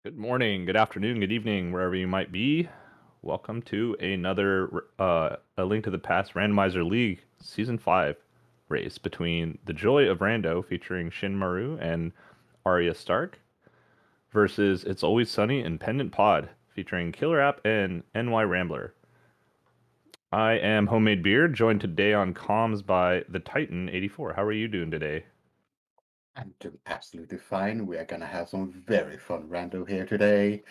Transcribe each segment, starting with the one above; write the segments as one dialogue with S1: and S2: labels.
S1: Good morning, good afternoon, good evening, wherever you might be. Welcome to another A Link to the Past Randomizer League Season 5 race between The Joy of Rando featuring Shinmaru and AryaStark versus It's Always Sunny in Pendant Pod featuring KillerApp and NYRambler. I am Homemade Beer, joined today on comms by the Titan84. How are you doing today?
S2: I'm doing absolutely fine. We are gonna have some very fun rando here today.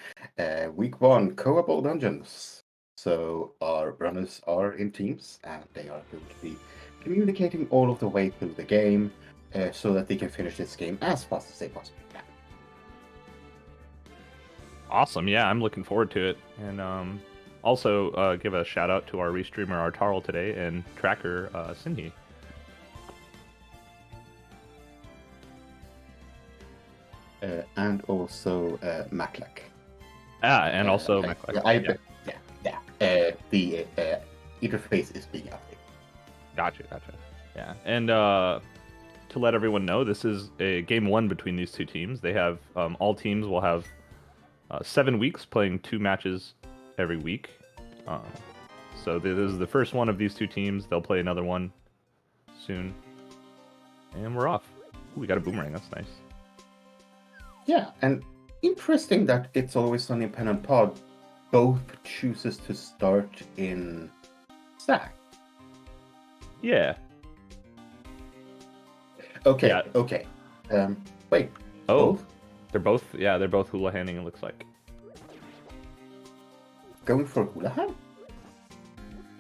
S2: Week 1, co-op all dungeons. So our runners are in teams and they are going to be communicating all of the way through the game so that they can finish this game as fast as they possibly can.
S1: Awesome, yeah, I'm looking forward to it. And also give a shout out to our restreamer Artarl today and tracker Sinhi.
S2: And also Maclak.
S1: And also McClellan.
S2: The interface is being updated.
S1: Gotcha. Yeah, and to let everyone know, this is a game 1 between these two teams. They have all teams will have 7 weeks playing 2 matches every week. So this is the first one of these two teams. They'll play another one soon, and we're off. Ooh, we got a boomerang. That's nice.
S2: Yeah, and interesting that It's Always Sunny in Pen and Pod both chooses to start in stack.
S1: Yeah.
S2: Okay.
S1: Yeah.
S2: Okay. Wait.
S1: Oh,
S2: both?
S1: they're both. Yeah, they're both hula handing. It looks like.
S2: Going for hula hand?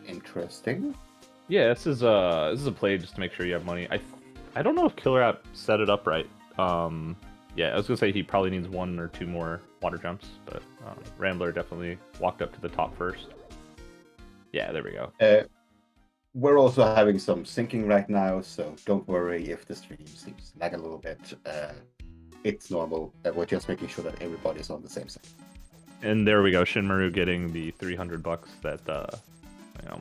S2: Interesting.
S1: Yeah, this is a play just to make sure you have money. I don't know if KillerApp set it up right. Yeah, I was gonna say he probably needs 1 or 2 more water jumps, but Rambler definitely walked up to the top first. Yeah, there we go.
S2: We're also having some syncing right now, so don't worry if the stream seems to lag a little bit. It's normal. We're just making sure that everybody's on the same side.
S1: And there we go, Shinmaru getting the $300 that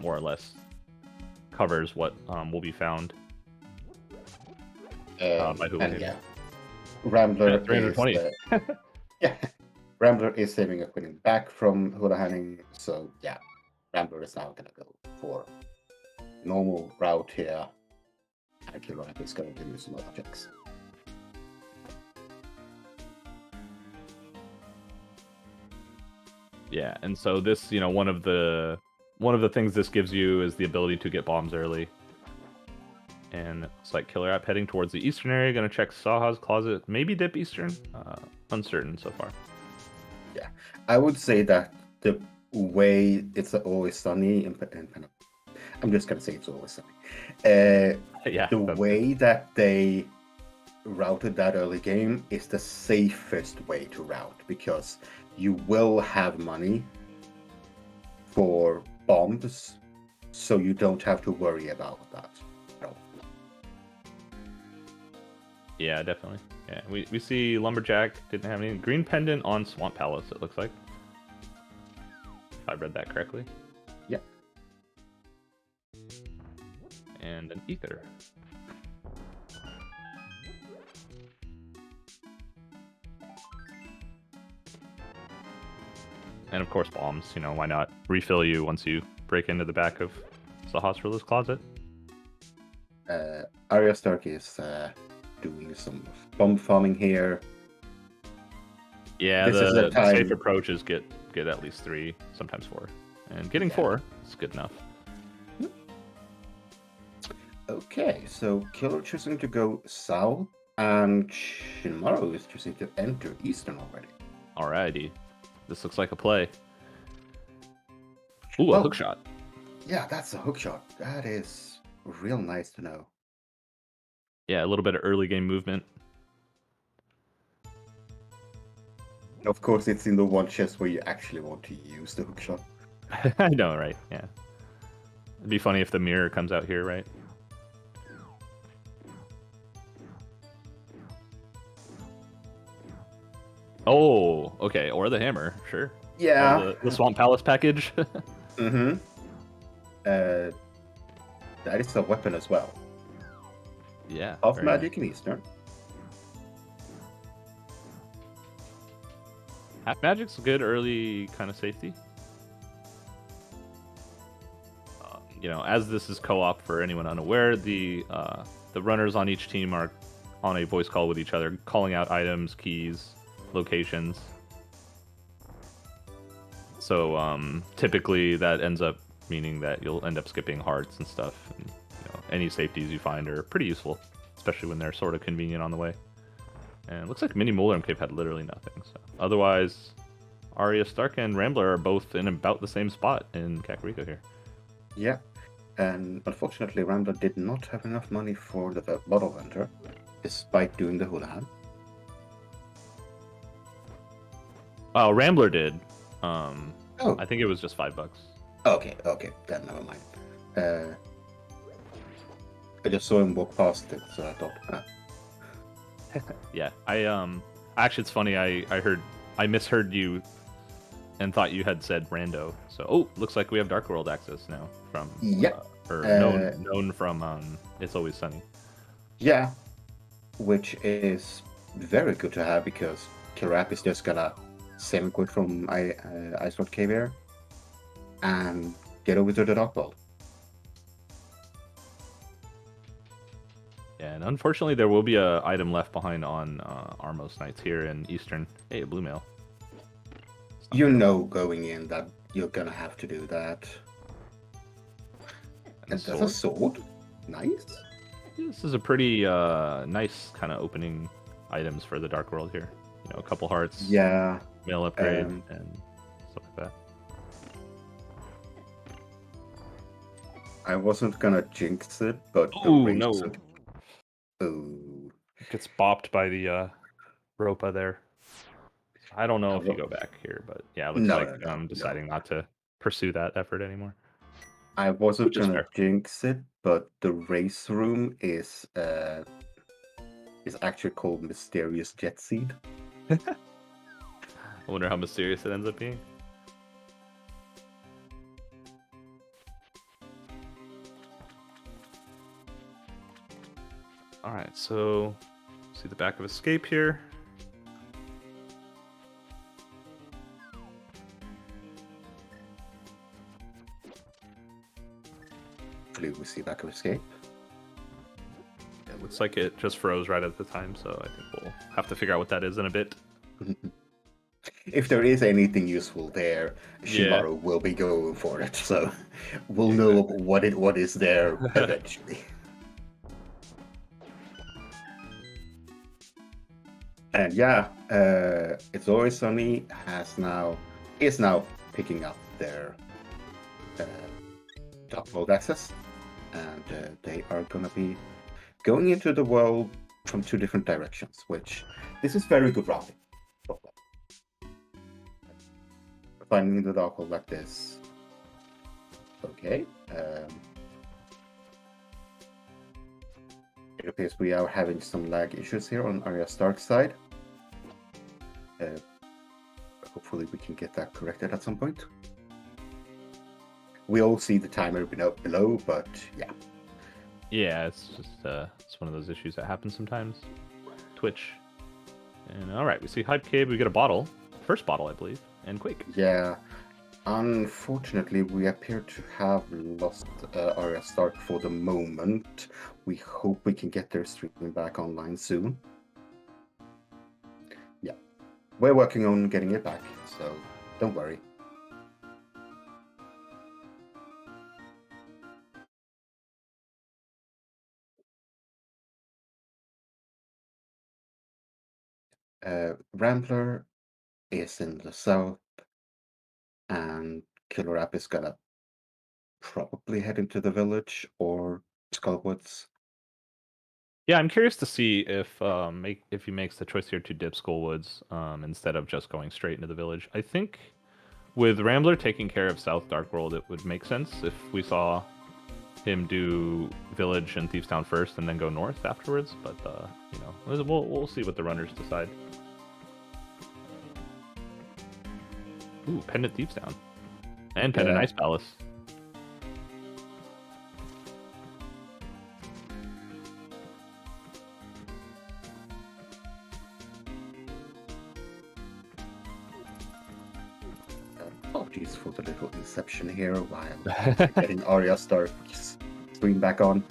S1: more or less covers what will be found by who.
S2: And yeah, Rambler
S1: 320.
S2: Rambler is saving a winning back from hula handing, so yeah, Rambler is now gonna go for normal route here. And KillerApp is going to do some other checks.
S1: Yeah, and so this, one of the things this gives you is the ability to get bombs early. And it's like KillerApp heading towards the eastern area, gonna check Saha's closet, maybe dip eastern. Uncertain so far.
S2: Yeah, I would say that the way It's Always Sunny and I'm just gonna say It's Always Sunny.
S1: Yeah,
S2: the way that they routed that early game is the safest way to route because you will have money for bombs, so you don't have to worry about that.
S1: Yeah, definitely. Yeah, we see Lumberjack didn't have any green pendant on Swamp Palace. It looks like, if I read that correctly.
S2: Yeah.
S1: and an ether. And of course bombs, you know, why not refill you once you break into the back of Sahasrar's closet?
S2: AryaStark is doing some bomb farming here.
S1: Yeah,
S2: This is the
S1: the safe
S2: time.
S1: approach is get at least 3, sometimes 4. And getting 4 is good enough.
S2: Okay, so Killer choosing to go south, and Shinmaru is choosing to enter eastern already.
S1: Alrighty. This looks like a play. Ooh, a hook shot.
S2: Yeah, that's a hook shot. That is real nice to know.
S1: Yeah, a little bit of early game movement.
S2: Of course, it's in the one chest where you actually want to use the hook shot.
S1: I know, right? Yeah. It'd be funny if the mirror comes out here, right? Oh, okay. Or the hammer, sure.
S2: Yeah.
S1: Or the Swamp Palace package.
S2: Mm-hmm. That is a weapon as well.
S1: Yeah.
S2: Half magic in Eastern.
S1: Half magic's a good early kind of safety. You know, as this is co-op for anyone unaware, the runners on each team are on a voice call with each other, calling out items, keys, locations. So typically that ends up meaning that you'll end up skipping hearts and stuff. And, you know, any safeties you find are pretty useful, especially when they're sort of convenient on the way. And it looks like Mini Molar Cave had literally nothing. So otherwise, AryaStark and Rambler are both in about the same spot in Kakariko here.
S2: Yeah, and unfortunately, Rambler did not have enough money for the bottle vendor, despite doing the hula hand.
S1: Oh, Rambler did.
S2: Oh,
S1: I think it was just $5.
S2: okay, then never mind. I just saw him walk past it, so I thought.
S1: Yeah, actually, it's funny. I misheard you, and thought you had said Rando. So, looks like we have Dark World access now from known from It's Always Sunny.
S2: Yeah, which is very good to have because KillerApp is just gonna semi-quit from Ice Lord Cave here and get over to the Dark World.
S1: Yeah, and unfortunately, there will be a item left behind on Armos Knights here in Eastern. Hey, a blue mail.
S2: You know, going in that you're gonna have to do that. And that's a sword. Nice.
S1: This is a pretty nice kind of opening items for the Dark World here. You know, a couple hearts.
S2: Yeah.
S1: Mail upgrade and stuff like that.
S2: I wasn't gonna jinx it, but
S1: oh no!
S2: Ooh.
S1: Gets bopped by the Ropa there. I don't know if you go back here, but yeah, it looks like I'm deciding not to pursue that effort anymore.
S2: I wasn't gonna jinx it, but the race room is actually called Mysterious Jet Seed.
S1: I wonder how mysterious it ends up being. Alright, so see the back of Escape here.
S2: Hopefully we see back of Escape.
S1: It looks like it just froze right at the time, so I think we'll have to figure out what that is in a bit.
S2: If there is anything useful there, Shinmaru will be going for it, so we'll know what is there eventually. And yeah, It's Always Sunny is now picking up their Dark World access, and they are gonna be going into the world from 2 different directions, which this is very good routing. Finding the Dark World like this. Okay. It appears we are having some lag issues here on AryaStark's side. Hopefully we can get that corrected at some point. We all see the timer below, but yeah.
S1: Yeah, it's just it's one of those issues that happens sometimes. Twitch. And all right, we see Hype Cave. We get a bottle, first bottle, I believe, and Quake.
S2: Yeah. Unfortunately, we appear to have lost AryaStark for the moment. We hope we can get their stream back online soon. Yeah, we're working on getting it back, so don't worry. Rambler is in the south, and KillerApp is gonna probably head into the village or Skullwoods.
S1: Yeah, I'm curious to see if he makes the choice here to dip Skullwoods instead of just going straight into the village. I think with Rambler taking care of South Dark World, it would make sense if we saw him do Village and Thieves Town first and then go north afterwards. But you know, we'll see what the runners decide. Ooh, Pendant Thieves Town and Pendant Ice Palace.
S2: Apologies for the little inception here while getting AryaStark's screen back on.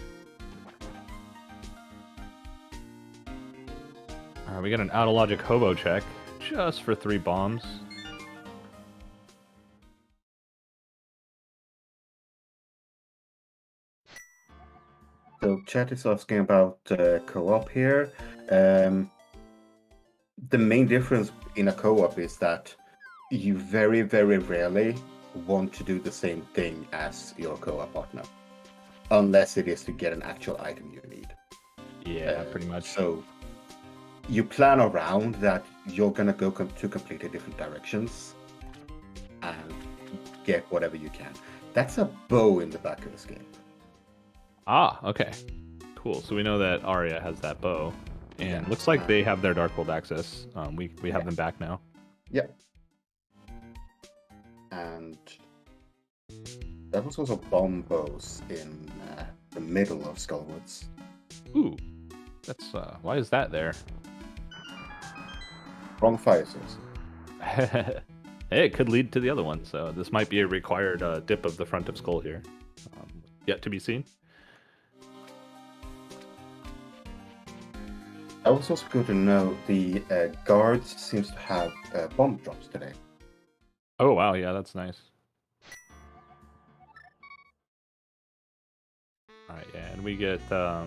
S1: We got an out of logic hobo check just for 3 bombs.
S2: So chat is asking about co-op here. The main difference in a co-op is that you very, very rarely want to do the same thing as your co-op partner, unless it is to get an actual item you need.
S1: Yeah, pretty much.
S2: So you plan around that you're gonna go to completely different directions and get whatever you can. That's a bow in the back of this game.
S1: Ah, okay. Cool. So we know that Arya has that bow. And
S2: Yeah.
S1: looks like they have their Dark World access. We have them back now.
S2: Yep. And there was also bomb bows in the middle of Skullwoods.
S1: Ooh, that's why is that there?
S2: Wrong fire source.
S1: Hey, it could lead to the other one. So this might be a required dip of the front of Skull here. Yet to be seen.
S2: I was also good to know the guards seems to have bomb drops today.
S1: Oh wow, yeah, that's nice. All right, yeah, and we get a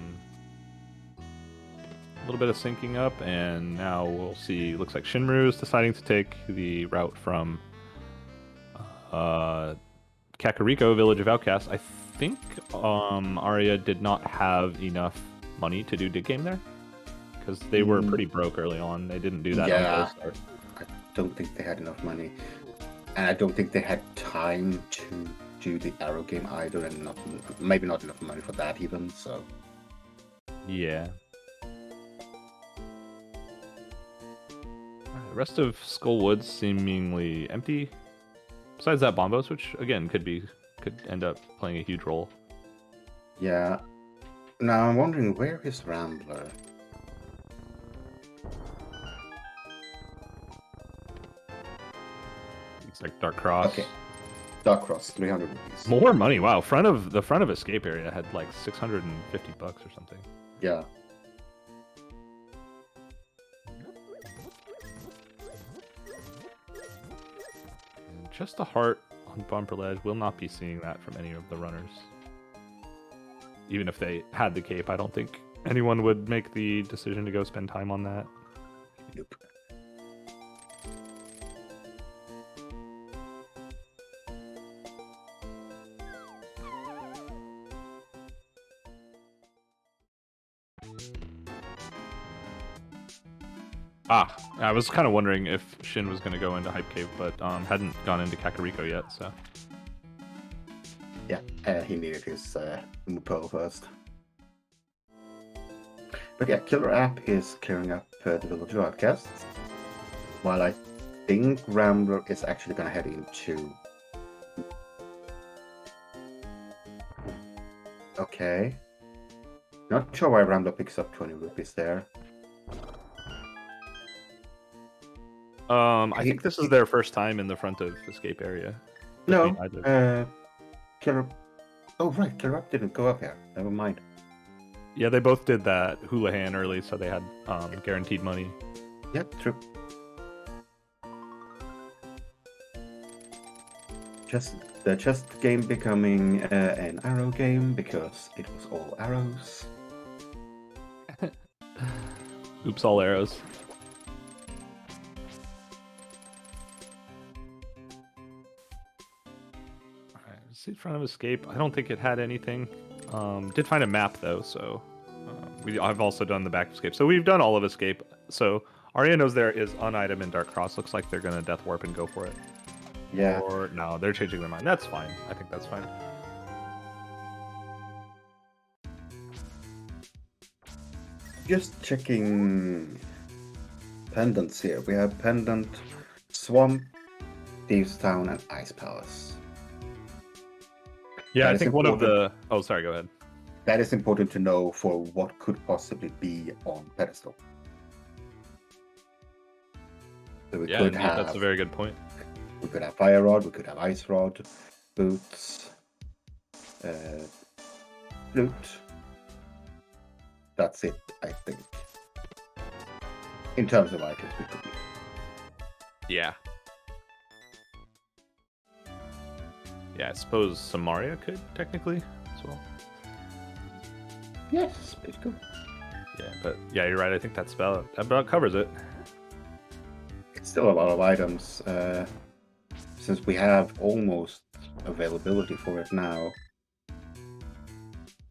S1: little bit of syncing up, and now we'll see. Looks like Shinmaru is deciding to take the route from Kakariko, Village of Outcasts. I think Arya did not have enough money to do dig game there because they were pretty broke early on. They didn't do that on Gold Star.
S2: I don't think they had enough money, and I don't think they had time to do the arrow game either, and maybe not enough money for that even. So
S1: yeah. The rest of Skullwoods seemingly empty. Besides that Bombos, which again could end up playing a huge role.
S2: yeah. Now I'm wondering, where is Rambler?
S1: It's like Dark Cross.
S2: Okay. Dark Cross, 300 rupees.
S1: More money. Wow. The front of escape area had like $650 or something.
S2: Yeah.
S1: And just a heart on Bumper Ledge. Will not be seeing that from any of the runners. Even if they had the cape, I don't think anyone would make the decision to go spend time on that.
S2: Nope.
S1: Ah, I was kind of wondering if Shin was going to go into Hype Cave, but hadn't gone into Kakariko yet, so.
S2: Yeah, he needed his Mupo first. But yeah, KillerApp is clearing up the Village of Outcasts, while I think Rambler is actually going to head into... Okay. Not sure why Rambler picks up 20 rupees there.
S1: I think this is their first time in the front of escape area.
S2: No,
S1: either.
S2: Killer. Oh right, KillerApp didn't go up here. Never mind.
S1: Yeah, they both did that Houlihan early, so they had guaranteed money.
S2: Yep, true. The chest game becoming an arrow game because it was all arrows.
S1: Oops, all arrows. Alright, see front of escape. I don't think it had anything. Did find a map though, so I've also done the back escape. So we've done all of escape. So Arya knows there is on item in Dark Cross. Looks like they're gonna death warp and go for it.
S2: Yeah.
S1: Or no, they're changing their mind. That's fine. I think that's fine.
S2: Just checking pendants here. We have pendant, swamp, Thieves Town, and Ice Palace.
S1: Yeah,
S2: That
S1: I
S2: is
S1: think one of
S2: important.
S1: the. Oh, sorry. Go ahead.
S2: That is important to know for what could possibly be on pedestal. So we
S1: Yeah,
S2: could
S1: indeed,
S2: have.
S1: that's a very good point.
S2: We could have Fire Rod. We could have Ice Rod, Boots, Flute. That's it, I think. In terms of items, we could be.
S1: Yeah. Yeah, I suppose Samaria could technically as well.
S2: Yes, it could.
S1: Yeah, but yeah, you're right. I think that about covers it.
S2: It's still a lot of items, since we have almost availability for it now.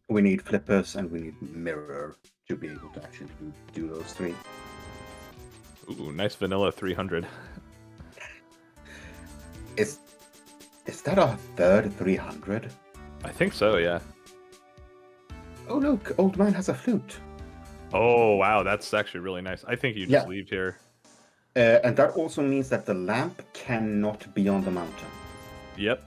S2: We need flippers and we need mirror to be able to actually do those three.
S1: Ooh, nice vanilla 300.
S2: Is that a third 300?
S1: I think so, yeah.
S2: Oh look, old man has a flute.
S1: Oh, wow, that's actually really nice. I think you just leave here.
S2: And that also means that the lamp cannot be on the mountain.
S1: Yep.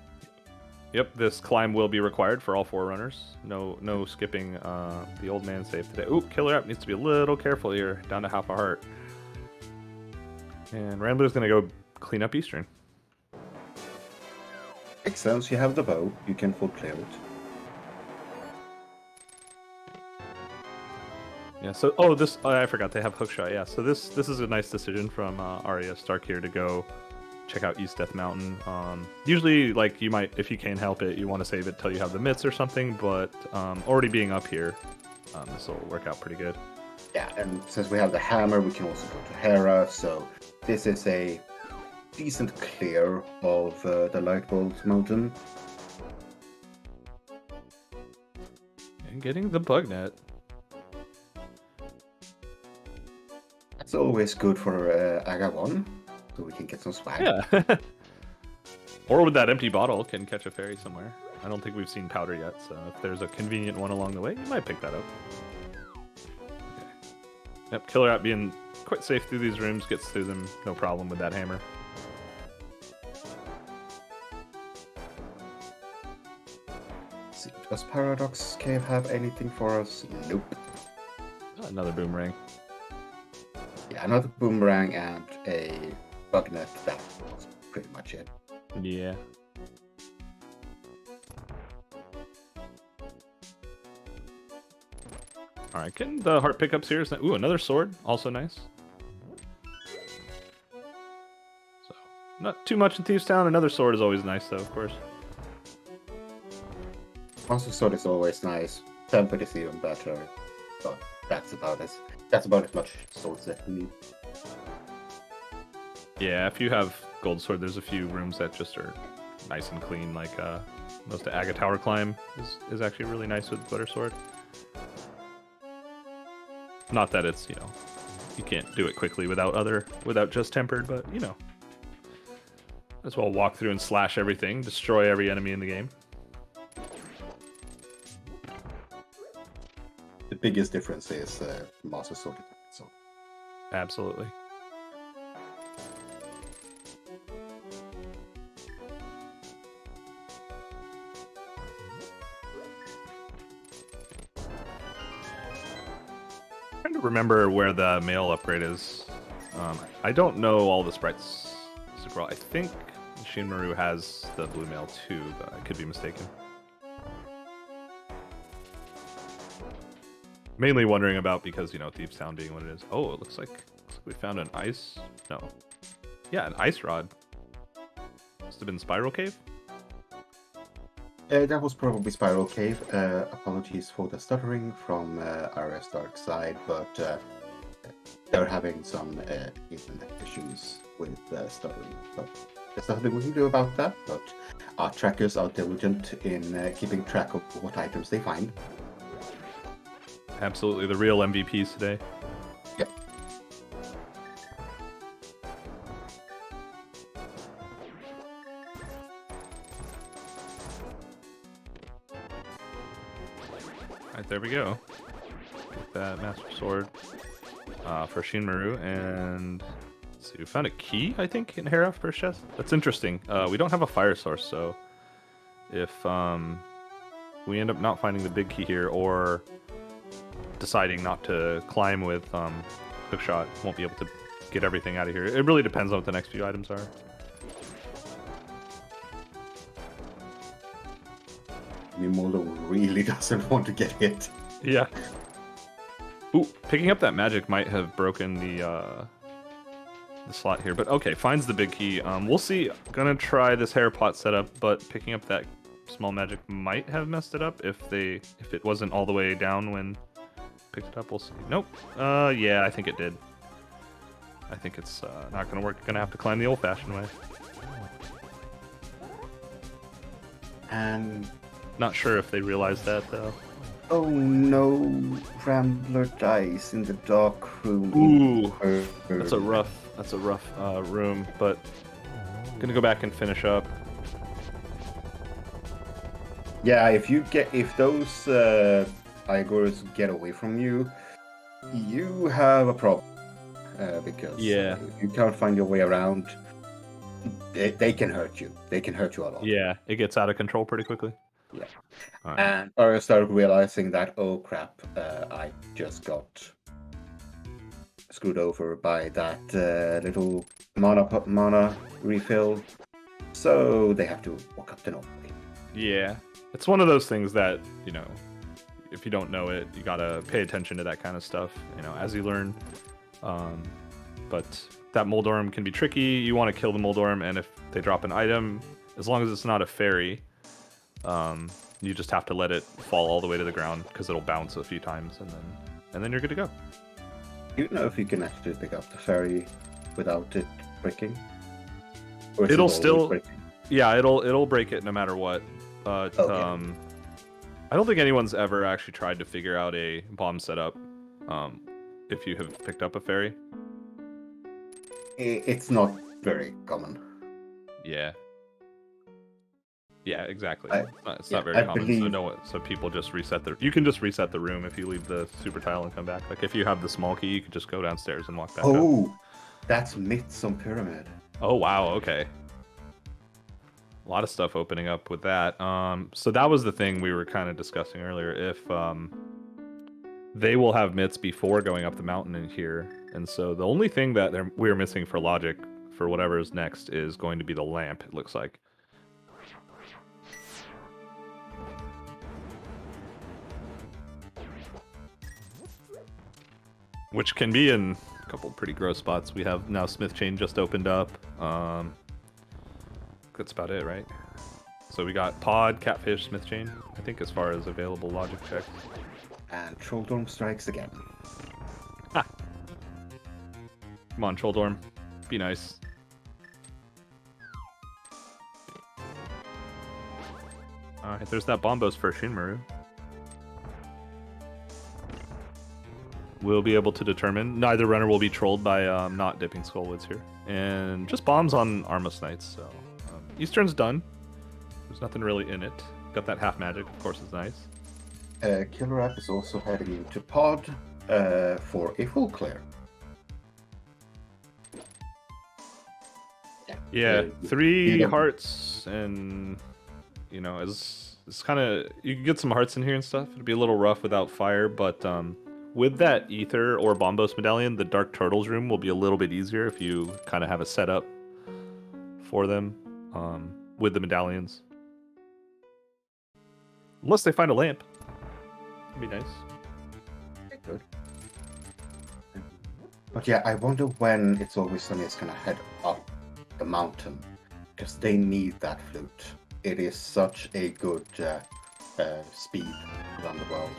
S1: Yep, this climb will be required for all 4 runners. No skipping the old man save today. Ooh, KillerApp needs to be a little careful here. Down to half a heart. And Rambler's going to go clean up Eastern.
S2: Excellent, you have the bow. You can full clear it.
S1: Yeah, so, oh, this, I forgot they have hookshot, yeah. So this is a nice decision from AryaStark here to go check out East Death Mountain. Usually, like, you might, if you can help it, you want to save it till you have the mitts or something, but already being up here, this will work out pretty good.
S2: Yeah, and since we have the hammer, we can also go to Hera, so this is a decent clear of the Lightbolt Mountain.
S1: And getting the bug net.
S2: That's always good for Aga 1, so we can get some swag.
S1: Yeah. Or with that empty bottle, can catch a fairy somewhere. I don't think we've seen powder yet, so if there's a convenient one along the way, you might pick that up. Okay. Yep, KillerApp being quite safe through these rooms, gets through them, no problem with that hammer.
S2: See, does Paradox Cave have anything for us? Nope.
S1: Another boomerang.
S2: Yeah, another boomerang and a bug net. That's pretty much it.
S1: Yeah. Alright, getting the heart pickups here. Ooh, another sword. Also nice. So, not too much in Thieves Town. Another sword is always nice, though, of course.
S2: Monster Sword is always nice. Tempered is even better. But that's about as much swords that we need.
S1: Yeah, if you have Gold Sword, there's a few rooms that just are nice and clean, like most of Aga Tower Climb is actually really nice with Glitter Sword. Not that it's, you can't do it quickly without just Tempered, but, as well walk through and slash everything, destroy every enemy in the game.
S2: The biggest difference is Master Sword. So.
S1: Absolutely. trying to remember where the male upgrade is. I don't know all the sprites super well. I think Shinmaru has the blue male too, but I could be mistaken. Mainly wondering about because, you know, Thief Town being what it is. Oh, it looks like we found an ice... No. Yeah, an ice rod. Must have been Spiral Cave?
S2: That was probably Spiral Cave. Apologies for the stuttering from AryaStark's side, but they're having some internet issues with stuttering. But there's nothing we can do about that, but our trackers are diligent in keeping track of what items they find.
S1: Absolutely, the real MVPs today.
S2: Yep.
S1: Alright, there we go. Get that Master Sword for Shinmaru, and let's see, we found a key, I think, in Hera first chest. That's interesting. We don't have a fire source, so if we end up not finding the big key here, or deciding not to climb with hookshot, won't be able to get everything out of here. It really depends on what the next few items are.
S2: Nimolo really doesn't want to get hit.
S1: Yeah. Ooh, picking up that magic might have broken the slot here, but okay, finds the big key. We'll see. Gonna try this hair pot setup, but picking up that small magic might have messed it up if it wasn't all the way down when picked it up. We'll see. Nope. Yeah, I think it did. I think it's not gonna work. Gonna have to climb the old-fashioned way.
S2: And
S1: not sure if they realized that though.
S2: Oh no, Rambler dies in the dark room.
S1: Ooh, that's a rough room, but gonna go back and finish up.
S2: Yeah, if those Igors get away from you, you have a problem. Because
S1: yeah,
S2: if you can't find your way around, they can hurt you. They can hurt you a lot.
S1: Yeah, it gets out of control pretty quickly.
S2: Yeah.
S1: Right.
S2: And I started realizing that, oh crap, I just got screwed over by that little mana refill. So they have to walk up the normal way.
S1: Yeah, it's one of those things that, you know, if you don't know it, you gotta pay attention to that kind of stuff, you know, as you learn. But that Moldorm can be tricky. You want to kill the Moldorm, and if they drop an item, as long as it's not a fairy, you just have to let it fall all the way to the ground because it'll bounce a few times, and then you're good to go.
S2: Do you know if you can actually pick up the fairy without it breaking?
S1: Or it'll still breaking? Yeah, it'll break it no matter what. But okay. I don't think anyone's ever actually tried to figure out a bomb setup if you have picked up a fairy.
S2: It's not very common.
S1: Yeah. Yeah, exactly. It's not very common.
S2: Believe...
S1: So people just reset you can just reset the room if you leave the super tile and come back. Like if you have the small key, you could just go downstairs and walk back up.
S2: Oh, that's myths on Pyramid.
S1: Oh wow, okay. A lot of stuff opening up with that. So that was the thing we were kind of discussing earlier. If they will have myths before going up the mountain in here, and so the only thing that we're missing for logic for whatever is next is going to be the lamp. It looks like. Which can be in a couple pretty gross spots. We have now Smith Chain just opened up. That's about it, right? So we got Pod, Catfish, Smith Chain, I think, as far as available logic checks.
S2: And Trolldorm strikes again.
S1: Ha! Come on, Trolldorm. Be nice. Alright, there's that Bombos for Shinmaru. We'll be able to determine. Neither runner will be trolled by not dipping Skullwoods here. And just bombs on Armos Knights, so... Eastern's done. There's nothing really in it. Got that half magic, of course, is nice.
S2: KillerApp is also heading into Pod for a full clear.
S1: Yeah, 3 hearts, and, you know, it's kind of... You can get some hearts in here and stuff. It'll be a little rough without fire, but With that Ether or Bombos medallion, the Dark Turtles room will be a little bit easier if you kind of have a setup for them with the medallions. Unless they find a lamp. That'd be nice.
S2: Good. But yeah, I wonder when It's Always Sunny is gonna head up the mountain, because they need that flute. It is such a good speed around the world.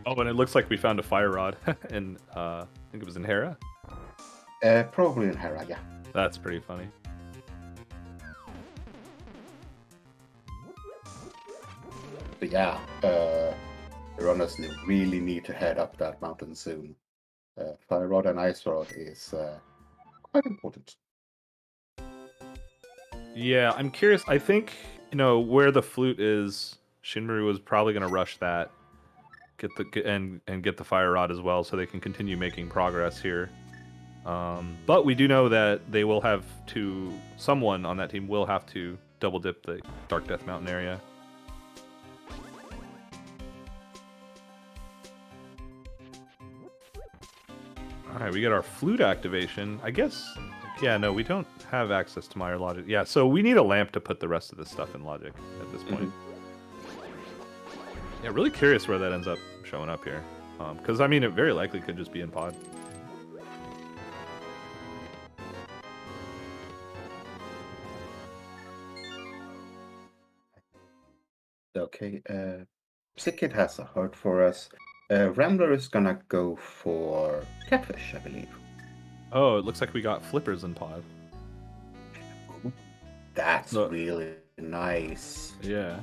S1: Oh, and it looks like we found a fire rod in, I think it was in Hera.
S2: Probably in Hera, yeah.
S1: That's pretty funny.
S2: But yeah, the runners really need to head up that mountain soon. Fire rod and ice rod is quite important.
S1: Yeah, I'm curious. I think, where the flute is, Shinmaru was probably going to rush that, and get the fire rod as well, so they can continue making progress here. But we do know that they will have to. Someone on that team will have to double dip the Dark Death Mountain area. All right, we get our flute activation. I guess. Yeah, no, we don't have access to Meyer logic. Yeah, so we need a lamp to put the rest of this stuff in logic at this point. Yeah, really curious where that ends up showing up here. Because, I mean, it very likely could just be in pod.
S2: Okay, Psykid has a heart for us. Rambler is gonna go for catfish, I believe.
S1: Oh, it looks like we got flippers in pod.
S2: That's really nice.
S1: Yeah.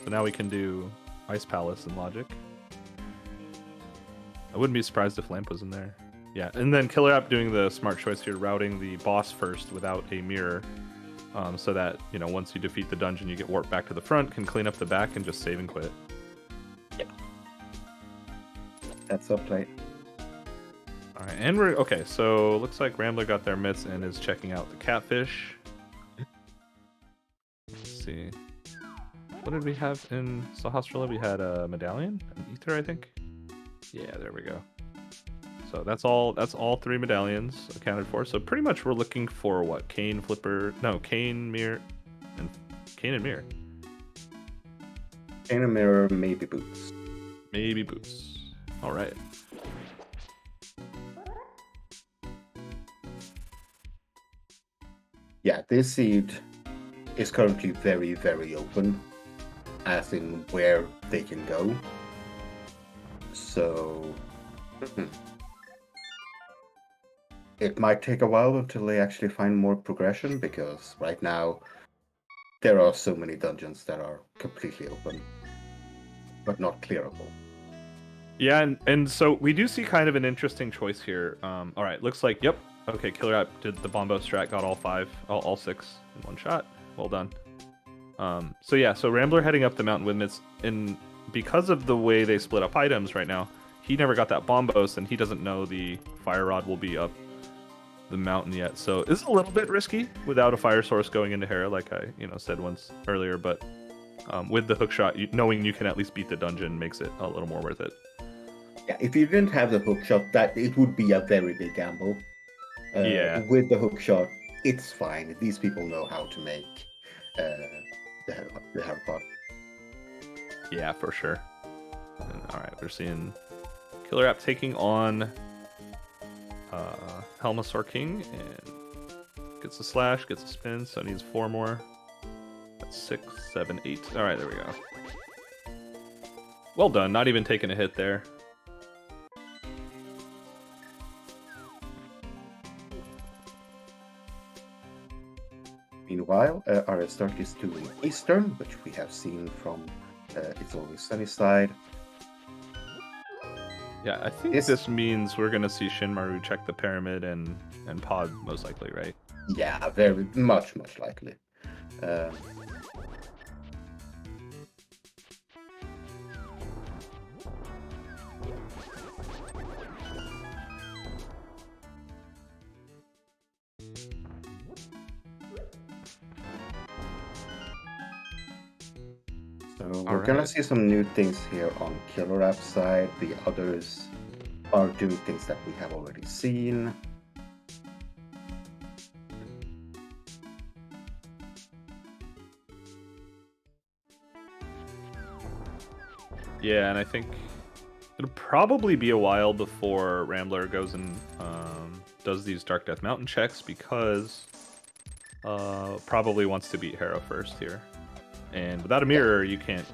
S1: So now we can do Ice Palace in logic. I wouldn't be surprised if Lamp was in there. Yeah, and then KillerApp doing the smart choice here, routing the boss first without a mirror. So that, once you defeat the dungeon, you get warped back to the front, can clean up the back, and just save and quit.
S2: Yep. That's up play.
S1: All right, and we're okay. So looks like Rambler got their mitts and is checking out the catfish. Let's see. What did we have in Sahasrara? We had a medallion, an ether, I think. Yeah, there we go. So that's all 3 medallions accounted for. So pretty much we're looking for what? Kane, Flipper, no, Kane, Mirror, and Kane and Mirror.
S2: Kane and Mirror, maybe Boots.
S1: Maybe Boots. All right.
S2: Yeah, this seed is currently very, very open, as in where they can go. So it might take a while until they actually find more progression, because right now there are so many dungeons that are completely open, but not clearable.
S1: Yeah, and so we do see kind of an interesting choice here. All right, looks like, yep. Okay, KillerApp did the Bombo strat, got all 6 in one shot. Well done. So yeah, so Rambler heading up the mountain with mitts, and because of the way they split up items right now, he never got that Bombos, and he doesn't know the Fire Rod will be up the mountain yet. So it's a little bit risky without a fire source going into Hera, like I said once earlier, but with the hookshot, knowing you can at least beat the dungeon makes it a little more worth it.
S2: Yeah, if you didn't have the hookshot, that it would be a very big gamble.
S1: Yeah.
S2: With the hookshot, it's fine. These people know how to make the Hera pod.
S1: Yeah, for sure. And, all right, we're seeing KillerApp taking on Helmasaur King, and gets a slash, gets a spin, so needs 4 more. That's 6, 7, 8. All right, there we go. Well done. Not even taking a hit there.
S2: Meanwhile, AryaStark is doing Eastern, which we have seen from It's Always Sunny side.
S1: Yeah, I think this means we're going to see Shinmaru check the pyramid and pod, most likely, right?
S2: Yeah, very much likely. So we're gonna see some new things here on KillerApp side. The others are doing things that we have already seen.
S1: Yeah, and I think it'll probably be a while before Rambler goes and does these Dark Death Mountain checks because probably wants to beat Harrow first here, and without a mirror you can't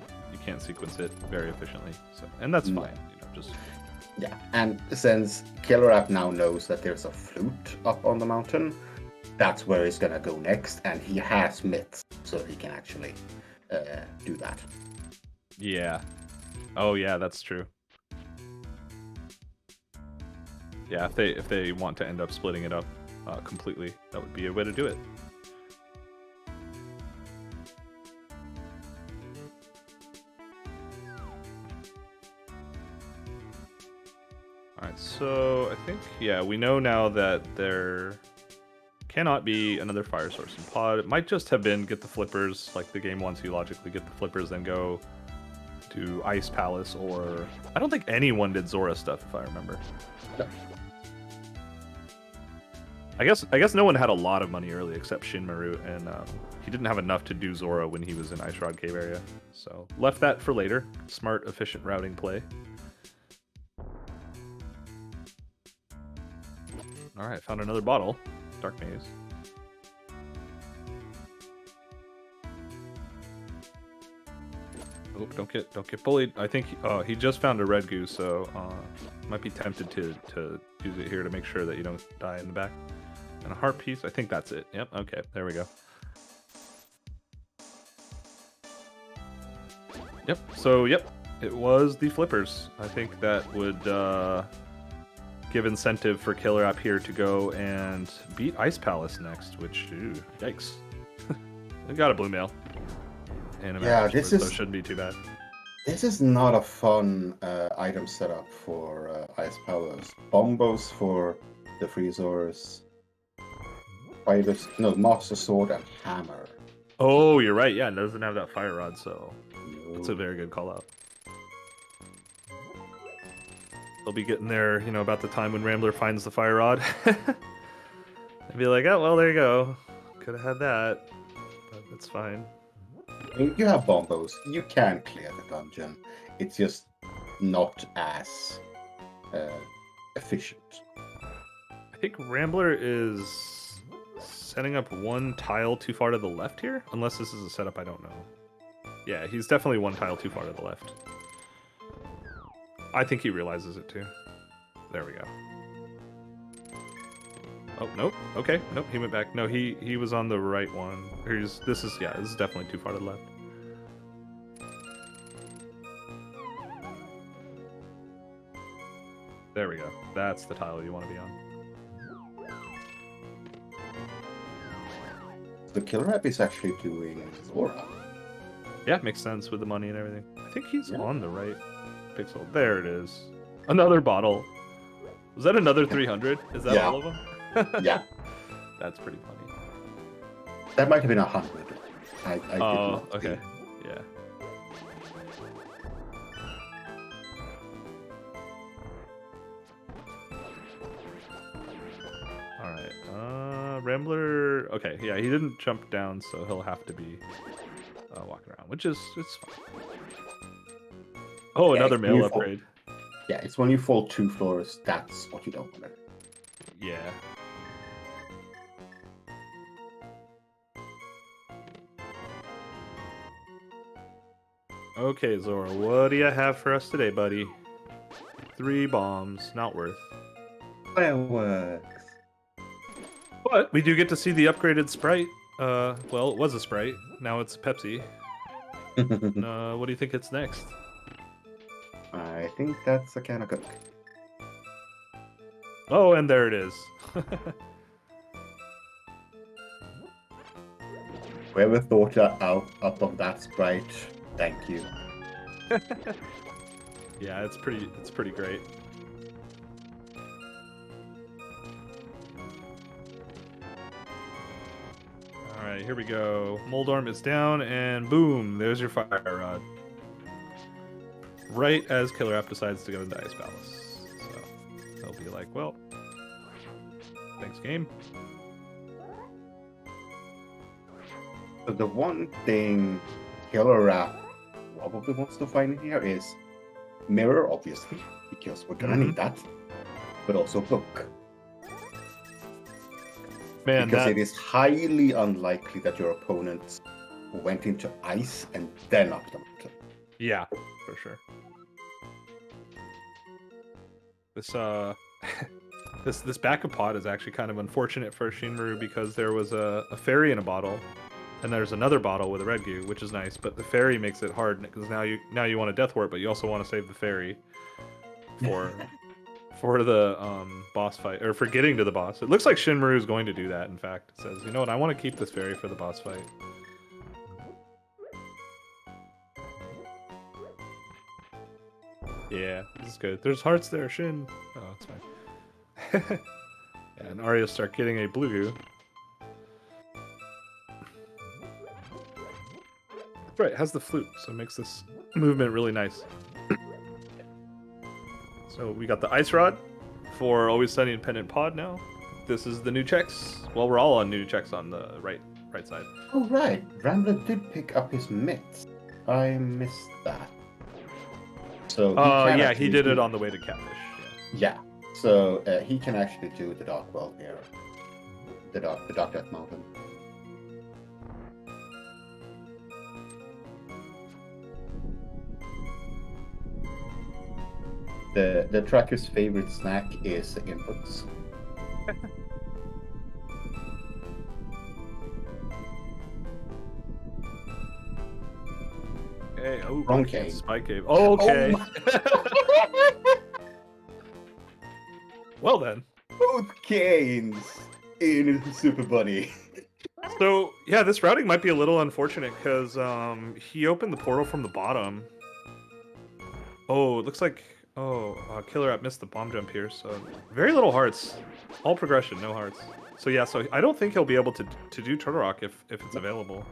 S1: sequence it very efficiently. So, and that's fine. Just
S2: yeah. And since KillerApp now knows that there's a flute up on the mountain, that's where he's gonna go next, and he has myths, so he can actually do that.
S1: Yeah. Oh yeah, that's true. Yeah, if they want to end up splitting it up completely, that would be a way to do it. Alright, so I think, yeah, we know now that there cannot be another fire source in pod. It might just have been get the flippers, like the game wants you logically get the flippers, then go to Ice Palace, or I don't think anyone did Zora stuff if I remember.
S2: No.
S1: I guess no one had a lot of money early except Shinmaru, and he didn't have enough to do Zora when he was in Ice Rod Cave area, so left that for later. Smart, efficient routing play. All right, found another bottle. Dark Maze. Oh, don't get bullied. I think he just found a red goose, so might be tempted to use it here to make sure that you don't die in the back. And a heart piece. I think that's it. Yep. Okay. There we go. Yep. So yep, it was the flippers. I think that would give incentive for KillerApp here to go and beat Ice Palace next. Which, ooh, yikes! We got a blue mail. And
S2: yeah, this is
S1: shouldn't be too bad.
S2: This is not a fun item setup for Ice Palace. Bombos for the Freezors. Master Sword and Hammer.
S1: Oh, you're right. Yeah, it doesn't have that fire rod, so
S2: No.
S1: it's a very good call out. They'll be getting there, about the time when Rambler finds the fire rod. And be like, oh, well, there you go. Could have had that, but it's fine.
S2: You have bombos. You can clear the dungeon. It's just not as efficient.
S1: I think Rambler is setting up one tile too far to the left here, unless this is a setup I don't know. Yeah, he's definitely one tile too far to the left. I think he realizes it too. There we go. Oh, nope. Okay, nope, he went back. No, he was on the right one. This is definitely too far to the left. There we go. That's the tile you want to be on.
S2: The KillerApp is actually doing Zora.
S1: Yeah, makes sense with the money and everything. I think he's on the right pixel. There it is. Another bottle. Was that another 300? Is that all of them?
S2: Yeah.
S1: That's pretty funny.
S2: That might have been 100. I did
S1: oh,
S2: not
S1: okay.
S2: see.
S1: Yeah. Alright. Rambler. Okay, yeah, he didn't jump down, so he'll have to be walking around, which is fine. Oh, another mail upgrade.
S2: Yeah, it's when you fall 2 floors, that's what you don't want.
S1: Yeah. Okay, Zora, what do you have for us today, buddy? 3 bombs, not worth.
S2: Fireworks.
S1: But we do get to see the upgraded Sprite. Well, it was a Sprite. Now it's Pepsi. What do you think it's next?
S2: I think that's a can of Coke.
S1: Oh, and there it is.
S2: Whoever thought out of that Sprite, thank you.
S1: Yeah, it's pretty great. Alright, here we go. Moldarm is down, and boom, there's your fire rod. Right as KillerApp decides to go into Ice Palace. So. they'll be like, well, thanks, game.
S2: So the one thing KillerApp probably wants to find in here is mirror, obviously, because we're gonna need that, but also book.
S1: Man,
S2: because it is highly unlikely that your opponent went into ice and then up the mountain.
S1: Yeah, for sure. This backup pod is actually kind of unfortunate for Shinmaru because there was a fairy in a bottle, and there's another bottle with a red goo, which is nice. But the fairy makes it hard because now you want a death wart, but you also want to save the fairy for the boss fight or for getting to the boss. It looks like Shinmaru is going to do that. In fact, it says, you know what, I want to keep this fairy for the boss fight. Yeah, this is good. There's hearts there, Shin. Oh, it's fine. Yeah, and AryaStark getting a blue goo. That's right, it has the flute, so it makes this movement really nice. So we got the ice rod for Always Sunny and Pendant Pod now. This is the new checks. Well, we're all on new checks on the right side.
S2: Oh right, Rambler did pick up his mitts. I missed that. So
S1: he did it on the way to Catfish.
S2: Yeah. So he can actually do the Dark Well here. The Dark Death Mountain. The tracker's favorite snack is inputs.
S1: Okay, oh,
S2: Wrong cave.
S1: Spike cave. Oh, okay. Oh well then.
S2: Both canes in Super Bunny.
S1: So, yeah, this routing might be a little unfortunate because he opened the portal from the bottom. Oh, it looks like... KillerApp missed the bomb jump here, so... Very little hearts. All progression, no hearts. So yeah, so I don't think he'll be able to do Turtle Rock if it's available.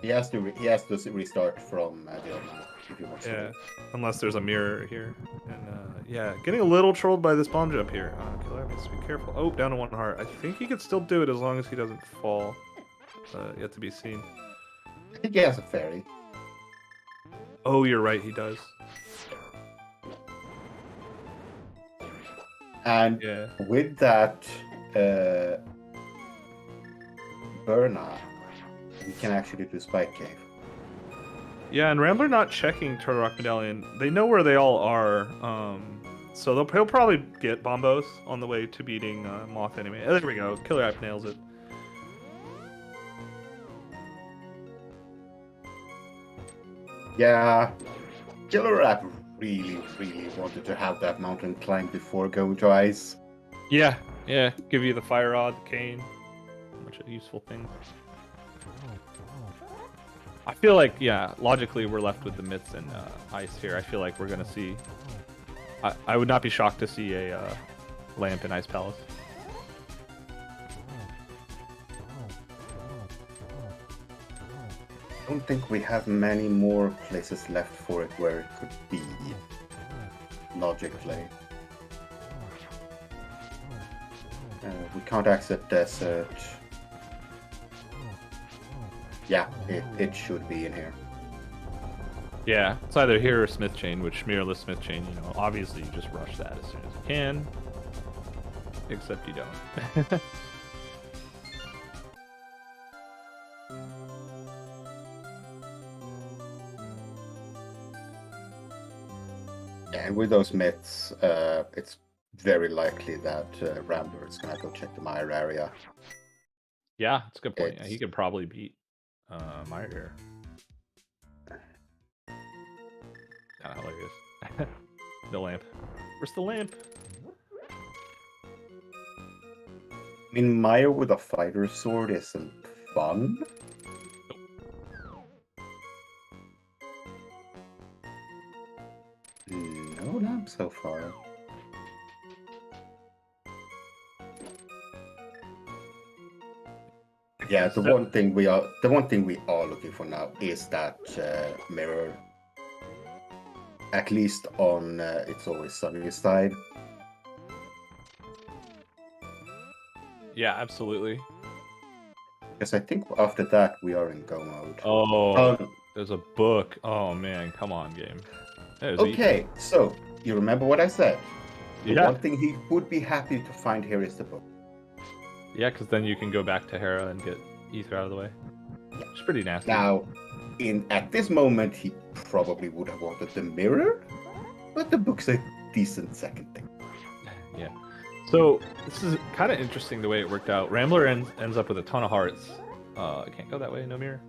S2: He has to restart from the old map if he wants to.
S1: Yeah, unless there's a mirror here. And yeah, getting a little trolled by this bomb jump here. KillerApp needs to be careful. Oh, down to 1 heart. I think he could still do it as long as he doesn't fall. Yet to be seen.
S2: I think he has a fairy.
S1: Oh, you're right, he does.
S2: And
S1: yeah,
S2: with that burnout, we can actually do Spike Cave.
S1: Yeah, and Rambler not checking Turtle Rock Medallion. They know where they all are, so he'll probably get Bombos on the way to beating Moth anyway. There we go. KillerApp nails it.
S2: Yeah, KillerApp really wanted to have that mountain climb before going to ice.
S1: Yeah, give you the fire rod, the cane, a bunch of useful things. I feel like, yeah, logically we're left with the myths and ice here. I feel like we're gonna see... I would not be shocked to see a lamp in Ice Palace.
S2: I don't think we have many more places left for it where it could be, logically. We can't exit desert. Yeah, it should be in here.
S1: Yeah, it's either here or Smith Chain, which mirrorless Smith Chain, you know, obviously you just rush that as soon as you can. Except you don't.
S2: And with those myths, it's very likely that Rambler is gonna go check the Mire area.
S1: Yeah, that's a good point. Yeah, he could probably beat Mire here. Kind of hilarious. The lamp. Where's the lamp?
S2: I mean, Mire with a fighter sword isn't fun. No lamp so far. Yeah, the one thing we are looking for now is that mirror. At least on It's Always Sunny side.
S1: Yeah, absolutely.
S2: Because I think after that we are in go mode.
S1: Oh, there's a book. Oh man, come on, game.
S2: Okay, so you remember what I said? The
S1: Yeah.
S2: one thing he would be happy to find here is the book.
S1: Yeah, because then you can go back to Hera and get Ether out of the way. It's pretty nasty.
S2: Now, at this moment, he probably would have wanted the mirror, but the book's a decent second thing.
S1: Yeah. So this is kind of interesting the way it worked out. Rambler ends up with a ton of hearts. I can't go that way, no mirror.